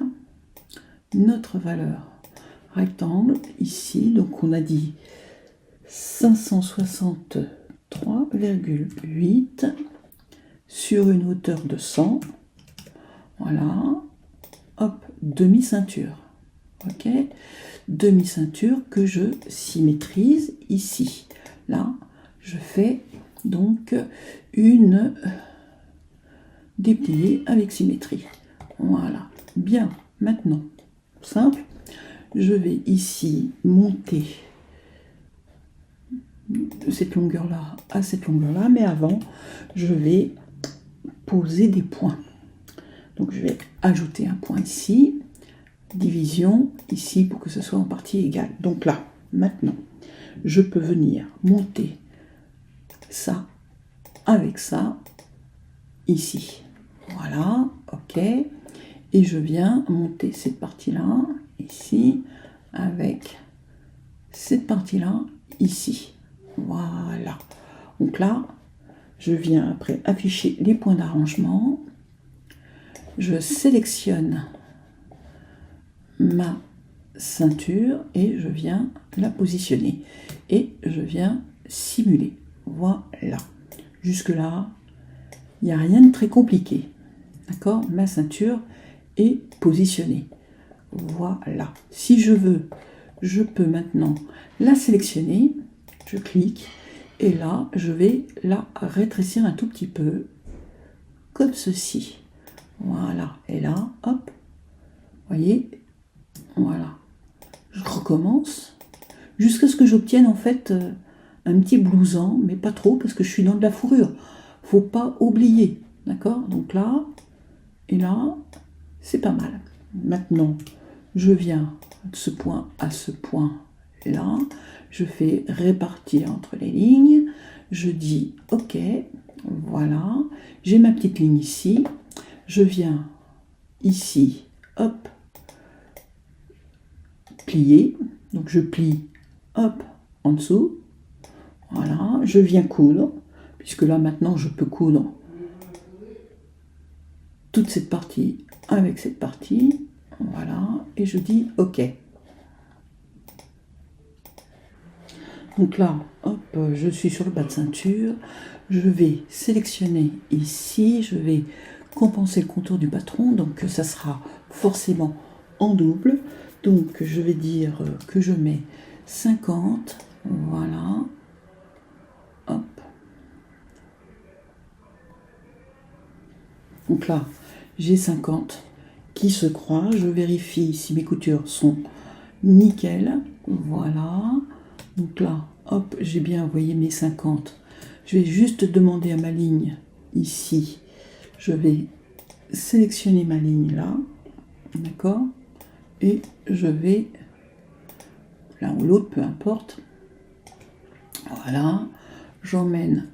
notre valeur rectangle ici. Donc on a dit 563,8 sur une hauteur de 100. Voilà. Hop, demi-ceinture. Ok, demi-ceinture que je symétrise ici. Là, je fais donc une dépliée avec symétrie. Voilà. Bien, maintenant, simple. Je vais ici monter de cette longueur-là à cette longueur-là, mais avant, je vais poser des points. Donc, je vais ajouter un point ici, division ici pour que ce soit en partie égale. Donc là, maintenant, je peux venir monter ça avec ça ici. Voilà, ok. Et je viens monter cette partie-là ici avec cette partie-là ici. Voilà. Donc là, je viens après afficher les points d'arrangement. Je sélectionne ma ceinture et je viens la positionner. Et je viens simuler. Voilà. Jusque là, il n'y a rien de très compliqué. D'accord? Ma ceinture est positionnée. Voilà. Si je veux, je peux maintenant la sélectionner. Je clique. Et là, je vais la rétrécir un tout petit peu. Comme ceci. Voilà. Et là, hop. Vous voyez? Voilà. Je recommence. Jusqu'à ce que j'obtienne en fait un petit blouson. Mais pas trop parce que je suis dans de la fourrure. Faut pas oublier. D'accord? Donc là, et là, c'est pas mal. Maintenant, je viens de ce point à ce point là. Je fais répartir entre les lignes. Je dis OK. Voilà. J'ai ma petite ligne ici. Je viens ici. Hop. Plier. Donc je plie. Hop. En dessous. Voilà. Je viens coudre. Puisque là maintenant je peux coudre toute cette partie avec cette partie. Voilà. Et je dis OK. Donc là, hop, je suis sur le bas de ceinture. Je vais sélectionner ici. Je vais compenser le contour du patron. Donc ça sera forcément en double. Donc je vais dire que je mets 50. Voilà. Hop. Donc là, j'ai 50 qui se croisent. Je vérifie si mes coutures sont nickel. Voilà. Donc là, hop, j'ai bien envoyé mes 50. Je vais juste demander à ma ligne ici. Je vais sélectionner ma ligne là. D'accord? Et je vais, l'un ou l'autre, peu importe. Voilà. J'emmène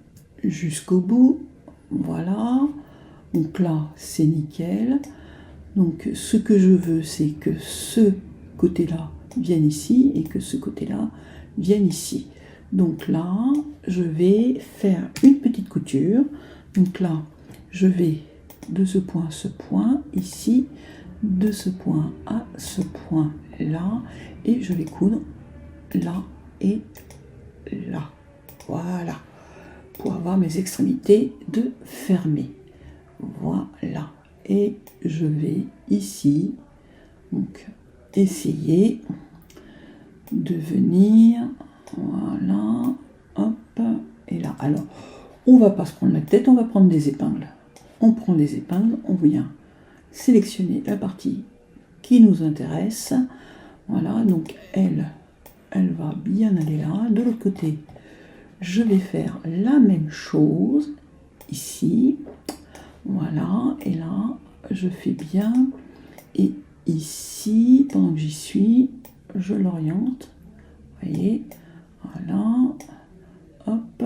jusqu'au bout. Voilà. Donc là, c'est nickel. Donc ce que je veux, c'est que ce côté-là vienne ici et que ce côté-là vienne ici. Donc là, je vais faire une petite couture. Donc là, je vais de ce point à ce point, ici, de ce point à ce point là, et je vais coudre là et là. Voilà. Pour avoir mes extrémités de fermer. Voilà. Et je vais ici, donc, essayer de venir, voilà, hop, et là. Alors, on va pas se prendre la tête, on va prendre des épingles. On prend des épingles, on vient sélectionner la partie qui nous intéresse. Voilà, donc elle va bien aller là. De l'autre côté, je vais faire la même chose ici. Voilà, et là, je fais bien. Et ici, pendant que j'y suis, je l'oriente. Vous voyez, voilà, hop,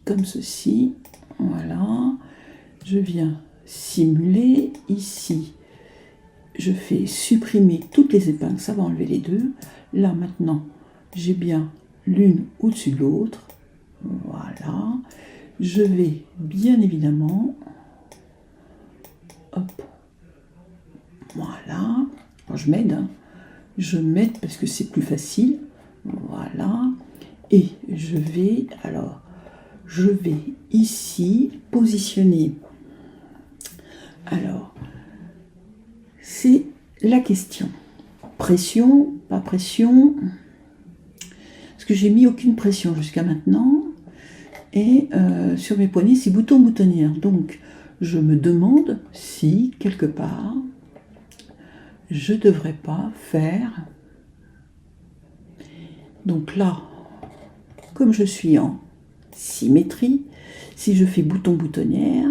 comme ceci. Voilà, je viens simuler ici. Je fais supprimer toutes les épingles, ça va enlever les deux. Là, maintenant, j'ai bien l'une au-dessus de l'autre. Voilà. Je vais bien évidemment, hop, voilà, je m'aide, hein. Je m'aide parce que c'est plus facile, voilà, et je vais ici positionner, alors, c'est la question, pression, pas pression, parce que j'ai mis aucune pression jusqu'à maintenant. Et sur mes poignets, c'est bouton-boutonnière. Donc, je me demande si, quelque part, je ne devrais pas faire... Donc là, comme je suis en symétrie, si je fais bouton-boutonnière,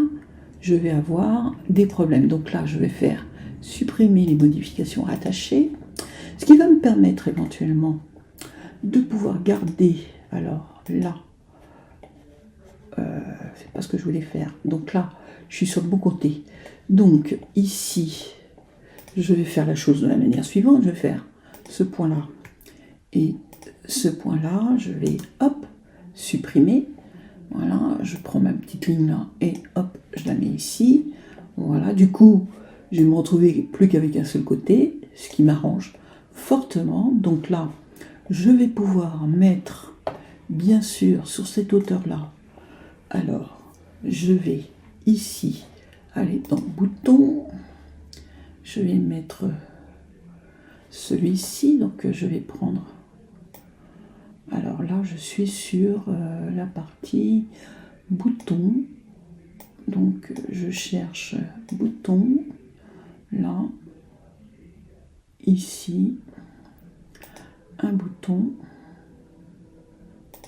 je vais avoir des problèmes. Donc là, je vais faire supprimer les modifications rattachées, ce qui va me permettre éventuellement de pouvoir garder, alors là, c'est pas ce que je voulais faire. Donc là, je suis sur le bon côté. Donc ici, je vais faire la chose de la manière suivante. Je vais faire ce point-là et ce point-là. Je vais, hop, supprimer. Voilà, je prends ma petite ligne là et hop, je la mets ici. Voilà, du coup, je vais me retrouver plus qu'avec un seul côté, ce qui m'arrange fortement. Donc là, je vais pouvoir mettre, bien sûr, sur cette hauteur-là. Alors, je vais ici aller dans bouton. Je vais mettre celui-ci. Donc, je vais prendre... Alors là, je suis sur la partie bouton. Donc, je cherche bouton. Là. Ici. Un bouton.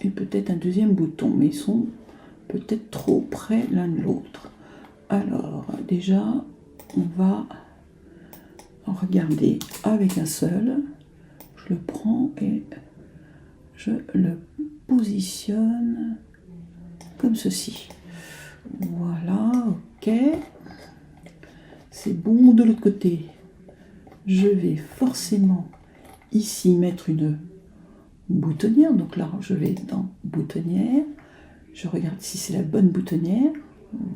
Et peut-être un deuxième bouton. Mais ils sont peut-être trop près l'un de l'autre. Alors, déjà, on va regarder avec un seul. Je le prends et je le positionne comme ceci. Voilà, ok. C'est bon de l'autre côté. Je vais forcément ici mettre une boutonnière. Donc là, je vais dans boutonnière. Je regarde si c'est la bonne boutonnière.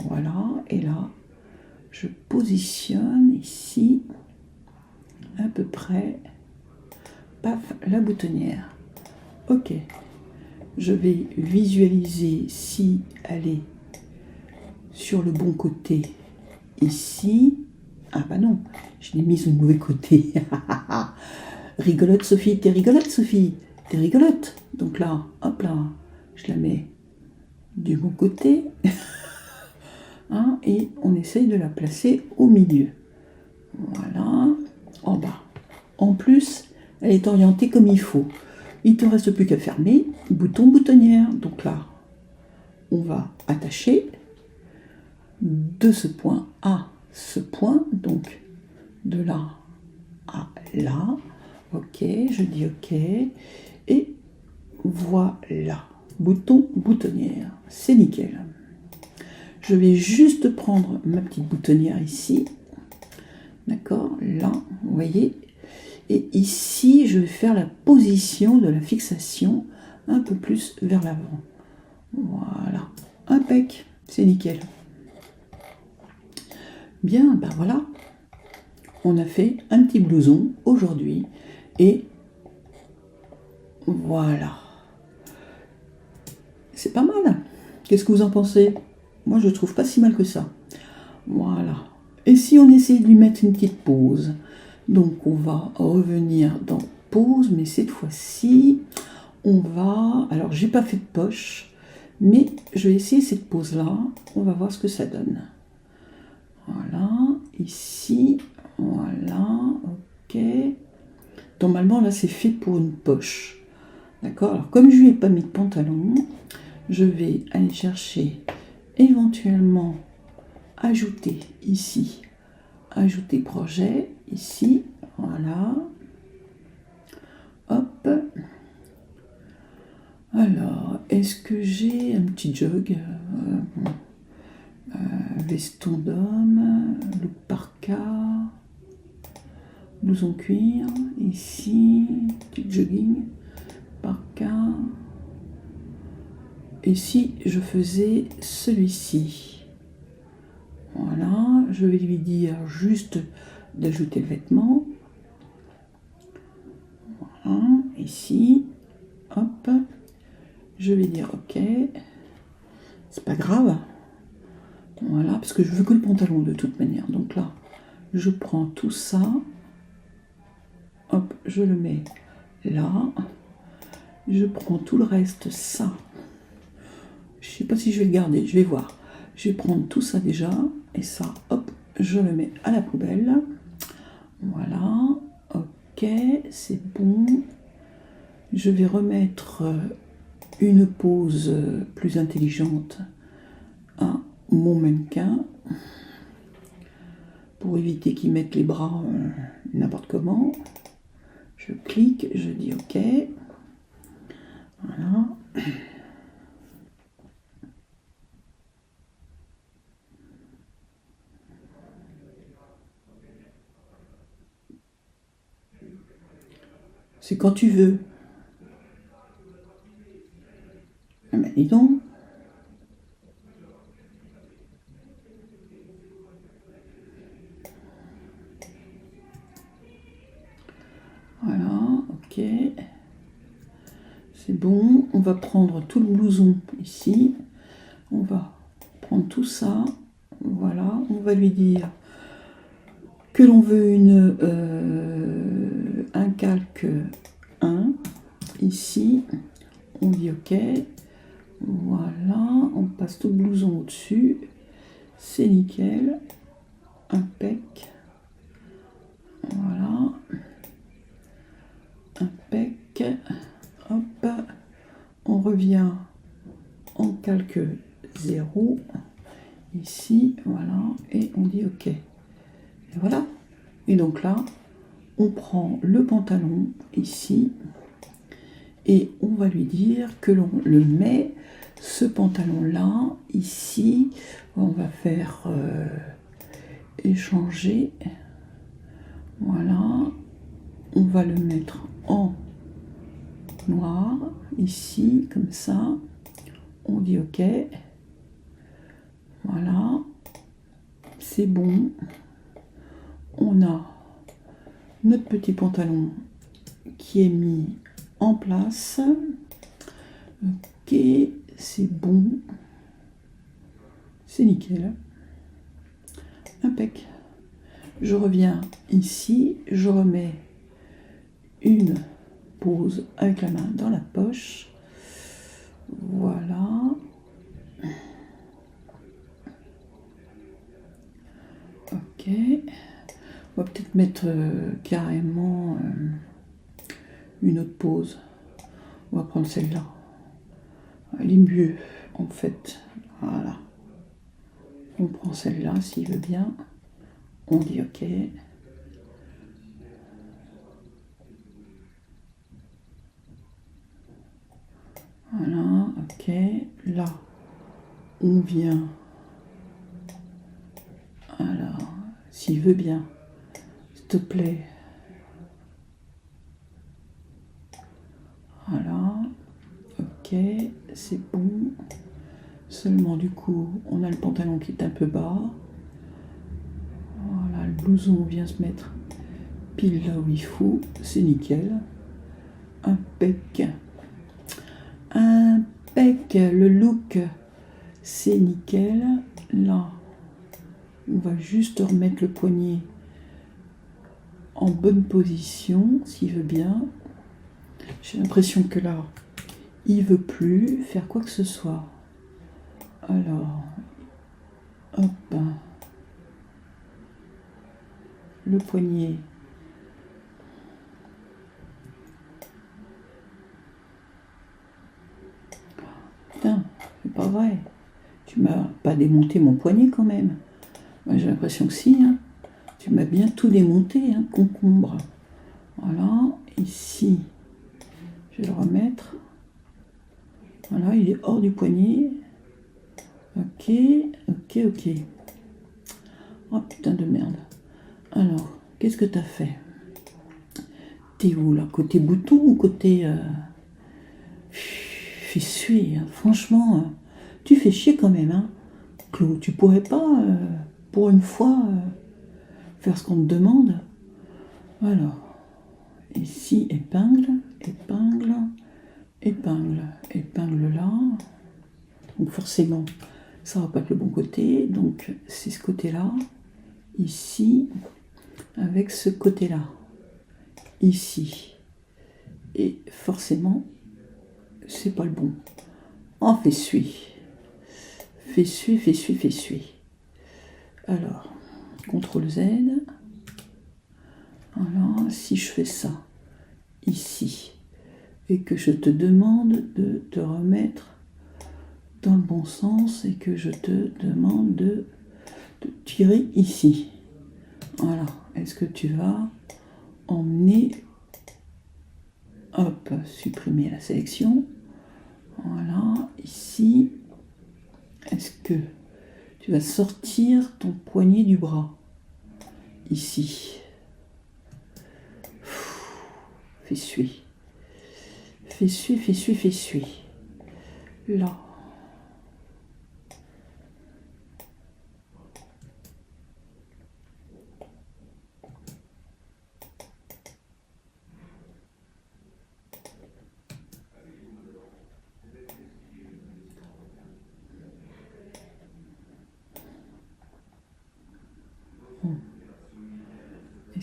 Voilà, et là, je positionne ici à peu près, paf, la boutonnière. Ok, je vais visualiser si elle est sur le bon côté ici. Ah bah non, je l'ai mise au mauvais côté. Rigolote Sophie, t'es rigolote Sophie, t'es rigolote. Donc là, hop là, je la mets du bon côté. Hein, et on essaye de la placer au milieu. Voilà, en bas. En plus, elle est orientée comme il faut. Il ne te reste plus qu'à fermer. Bouton, boutonnière. Donc là, on va attacher de ce point à ce point. Donc, de là à là. Ok, je dis ok. Et voilà. Bouton, boutonnière. C'est nickel. Je vais juste prendre ma petite boutonnière ici. D'accord, là, vous voyez. Et ici, je vais faire la position de la fixation un peu plus vers l'avant. Voilà, impec, c'est nickel. Bien, ben voilà, on a fait un petit blouson aujourd'hui. Et voilà. C'est pas mal. Qu'est-ce que vous en pensez? Moi, je trouve pas si mal que ça. Voilà. Et si on essaie de lui mettre une petite pause? Donc, on va revenir dans pause, mais cette fois-ci, on va... Alors, j'ai pas fait de poche, mais je vais essayer cette pause-là. On va voir ce que ça donne. Voilà, ici, voilà, ok. Normalement, là, c'est fait pour une poche. D'accord? Alors, comme je lui ai pas mis de pantalon, je vais aller chercher éventuellement ajouter ici, ajouter projet, ici, voilà. Hop. Alors, est-ce que j'ai un petit jog veston d'homme, look parka, blouson cuir, ici, petit jogging, parka. Et si je faisais celui-ci? Voilà, je vais lui dire juste d'ajouter le vêtement. Voilà, ici, hop, je vais dire ok, c'est pas grave. Voilà, parce que je veux que le pantalon de toute manière. Donc là, je prends tout ça, hop, je le mets là. Je prends tout le reste, ça. Je sais pas si je vais le garder, je vais voir. Je vais prendre tout ça déjà, et ça, hop, je le mets à la poubelle. Voilà, ok, c'est bon. Je vais remettre une pose plus intelligente à mon mannequin pour éviter qu'il mette les bras n'importe comment. Je clique, je dis ok. Voilà. C'est quand tu veux. Ah ben dis donc. Voilà, ok. C'est bon. On va prendre tout le blouson ici. On va prendre tout ça. Voilà. On va lui dire que l'on veut un calque 1. Ici. On dit ok. Voilà. On passe tout le blouson au-dessus. C'est nickel. Impec. Voilà. Impec. Hop. On revient en calque 0. Ici. Voilà. Et on dit OK. Et voilà. Et donc là, on prend le pantalon ici. Et on va lui dire que l'on le met, ce pantalon-là, ici. On va faire échanger. Voilà. On va le mettre en noir, ici, comme ça. On dit OK. Voilà. C'est bon. On a notre petit pantalon qui est mis en place. Ok, c'est bon. C'est nickel. Impec. Je reviens ici, je remets une pose avec la main dans la poche. Voilà. Ok. On va peut-être mettre carrément une autre pose. On va prendre celle-là. Elle est mieux, en fait. Voilà. On prend celle-là, s'il veut bien. On dit OK. Voilà, OK. Là, on vient. Alors, s'il veut bien, s'il te plaît. Voilà. OK, c'est bon. Seulement, du coup, on a le pantalon qui est un peu bas. Voilà, le blouson vient se mettre pile là où il faut. C'est nickel. Impec. Impec. Le look, c'est nickel. Là, on va juste remettre le poignet en bonne position, s'il veut bien. J'ai l'impression que là, il veut plus faire quoi que ce soit. Alors, hop. Le poignet. Putain, c'est pas vrai. Tu m'as pas démonté mon poignet quand même. Moi, j'ai l'impression que si. Hein. Tu m'as bien tout démonté, hein, concombre. Voilà, ici, je vais le remettre. Voilà, il est hors du poignet. Ok, ok, ok. Oh putain de merde. Alors, qu'est-ce que t'as fait? T'es où là? Côté bouton ou côté... Fais suer, hein. Franchement, tu fais chier quand même, hein. Claude, tu pourrais pas, pour une fois, faire ce qu'on te demande? Alors, ici, épingle, épingle, épingle, épingle là. Donc forcément, ça va pas être le bon côté. Donc c'est ce côté-là, ici, avec ce côté-là, ici. Et forcément, c'est pas le bon. Oh, fais suie. Fais suie, fais suie, fais suie. Alors, CTRL Z. Voilà, si je fais ça ici et que je te demande de te remettre dans le bon sens et que je te demande de tirer ici. Voilà, est-ce que tu vas emmener, hop, supprimer la sélection. Voilà, ici, est-ce que tu vas sortir ton poignet du bras ici? Fais suie. Fais suie, fais suie, fais suie. Là.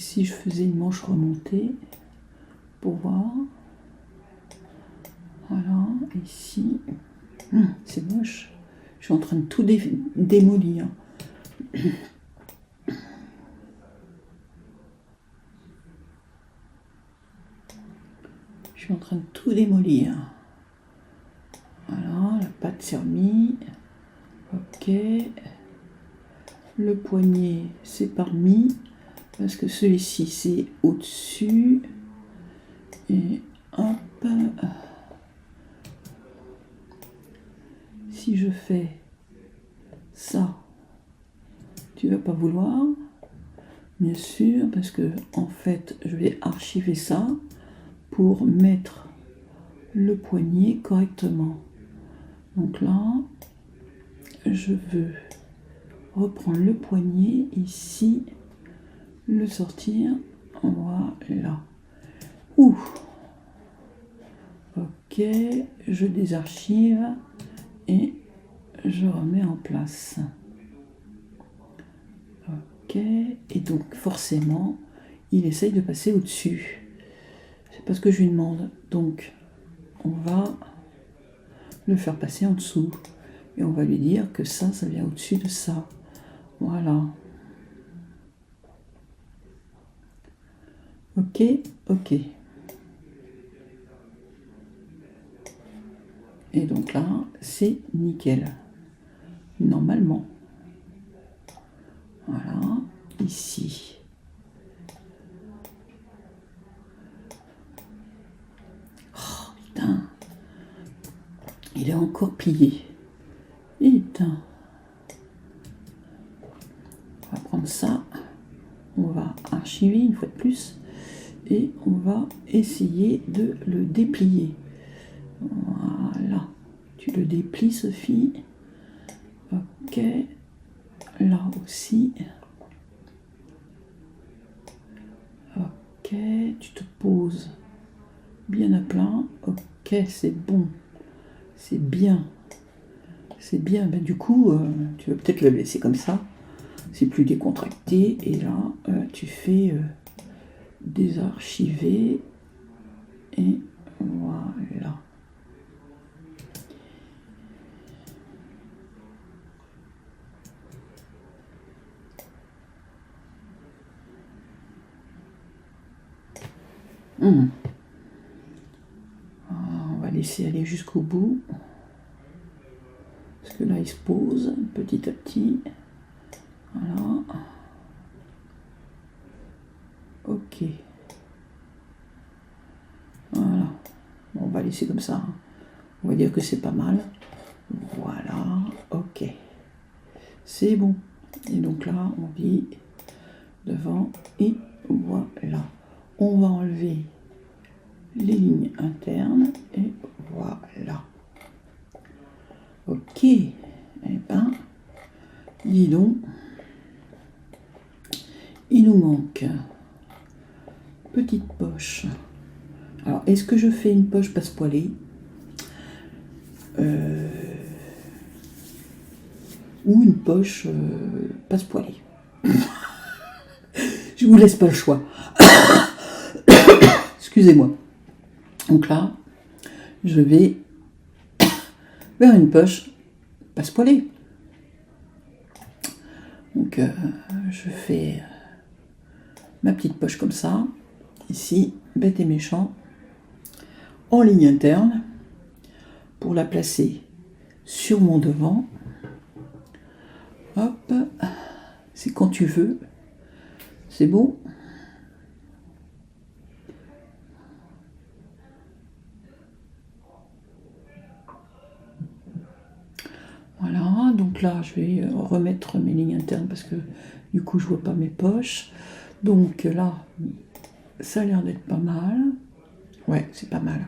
si je faisais une manche remontée pour voir. Voilà, ici. C'est moche. Je suis en train de tout démolir. Je suis en train de tout démolir. Voilà, la patte s'est remise. Ok. Le poignet, c'est pas remis. Parce que celui-ci, c'est au-dessus. Et hop. Si je fais ça, tu vas pas vouloir, bien sûr, parce que en fait, je vais archiver ça pour mettre le poignet correctement. Donc là, je veux reprendre le poignet ici, le sortir, voilà. Ouh. Ok, je désarchive et je remets en place. Ok, et donc forcément, il essaye de passer au-dessus. C'est pas ce que je lui demande. Donc, on va le faire passer en dessous. Et on va lui dire que ça vient au-dessus de ça. Voilà. Ok, ok. Et donc là, c'est nickel. Normalement. Voilà. Ici. Oh, putain. Il est encore plié. Putain. On va prendre ça. On va archiver une fois de plus. Et on va essayer de le déplier. Voilà. Tu le déplies, Sophie. Ok. Là aussi. Ok. Tu te poses bien à plat. Ok, c'est bon. C'est bien. C'est bien. Ben, du coup, tu vas peut-être le laisser comme ça. C'est plus décontracté. Et là, tu fais désarchiver. Et voilà. On va laisser aller jusqu'au bout. Parce que là, il se pose petit à petit. Voilà. Ok. Voilà. Bon, on va laisser comme ça. On va dire que c'est pas mal. Voilà. Ok. C'est bon. Et donc là, on dit devant et voilà. On va enlever les lignes internes et voilà. Ok. Eh ben, dis donc, il nous manque petite poche. Alors, est-ce que je fais une poche passepoilée ou une poche passepoilée? Je vous laisse pas le choix. Excusez-moi. Donc là, je vais vers une poche passepoilée. Donc, je fais ma petite poche comme ça. Ici, bête et méchant. En ligne interne. Pour la placer sur mon devant. Hop. C'est quand tu veux. C'est beau. Voilà, donc là je vais remettre mes lignes internes parce que du coup je vois pas mes poches. Donc là, ça a l'air d'être pas mal. Ouais, c'est pas mal.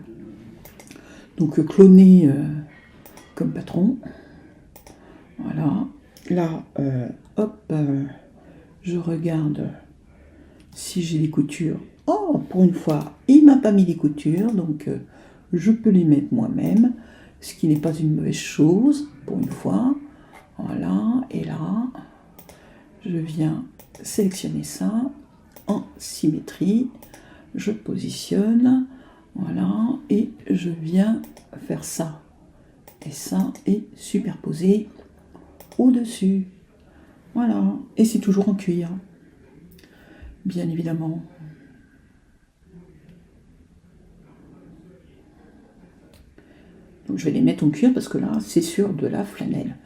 Donc cloner comme patron. Voilà. Là, hop, je regarde si j'ai les coutures. Oh, pour une fois, il m'a pas mis les coutures, donc je peux les mettre moi-même, ce qui n'est pas une mauvaise chose, pour une fois. Voilà, et là, je viens sélectionner ça, en symétrie. Je positionne, voilà, et je viens faire ça et ça et superposer au-dessus. Voilà, et c'est toujours en cuir, bien évidemment. Donc je vais les mettre en cuir parce que là, c'est sur de la flanelle.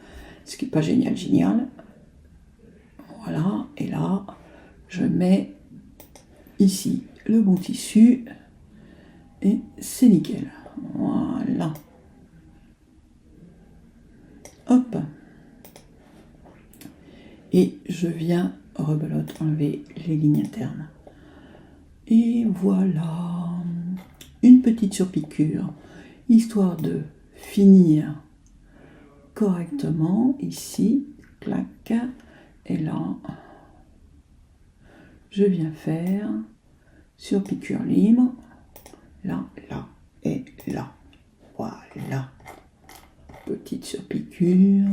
Ce qui n'est pas génial. Voilà, et là, je mets ici le bon tissu et c'est nickel. Voilà. Hop. Et je viens, rebelote, enlever les lignes internes. Et voilà, une petite surpiqûre, histoire de finir correctement, ici, clac, et là, je viens faire surpiqûre libre, là, là, et là, voilà, petite surpiqûre,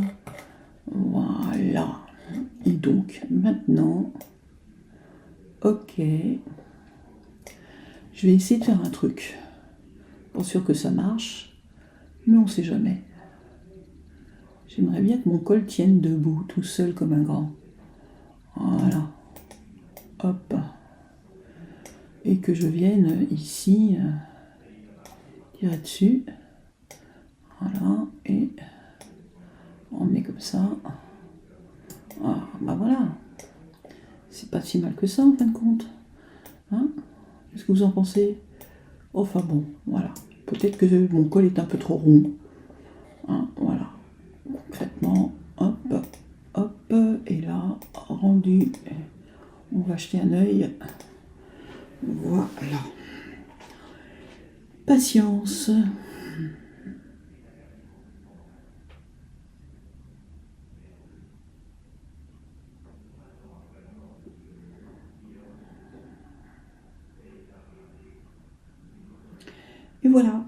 voilà. Et donc, maintenant, ok, je vais essayer de faire un truc. Pas sûr que ça marche, mais on sait jamais. J'aimerais bien que mon col tienne debout, tout seul comme un grand. Voilà. Hop. Et que je vienne ici, tirer dessus. Voilà. Et on met comme ça. Ah, bah voilà. C'est pas si mal que ça en fin de compte. Hein? Qu'est-ce que vous en pensez? Enfin bon, voilà. Peut-être que mon col est un peu trop rond. Hein, voilà. Concrètement, hop, hop, et là, rendu. On va jeter un œil. Voilà. Patience. Et voilà.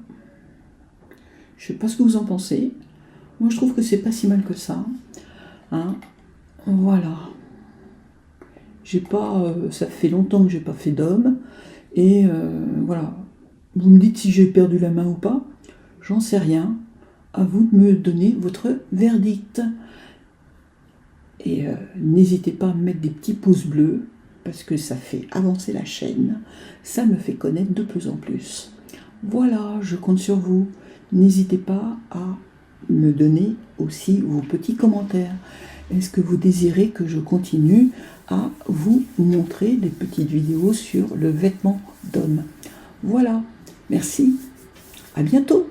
Je sais pas ce que vous en pensez. Moi, je trouve que c'est pas si mal que ça. Hein, voilà. J'ai pas, ça fait longtemps que j'ai pas fait d'homme. Et voilà. Vous me dites si j'ai perdu la main ou pas. J'en sais rien. À vous de me donner votre verdict. Et n'hésitez pas à me mettre des petits pouces bleus, parce que ça fait avancer la chaîne. Ça me fait connaître de plus en plus. Voilà, je compte sur vous. N'hésitez pas à me donner aussi vos petits commentaires. Est-ce que vous désirez que je continue à vous montrer des petites vidéos sur le vêtement d'homme? Voilà, merci, à bientôt.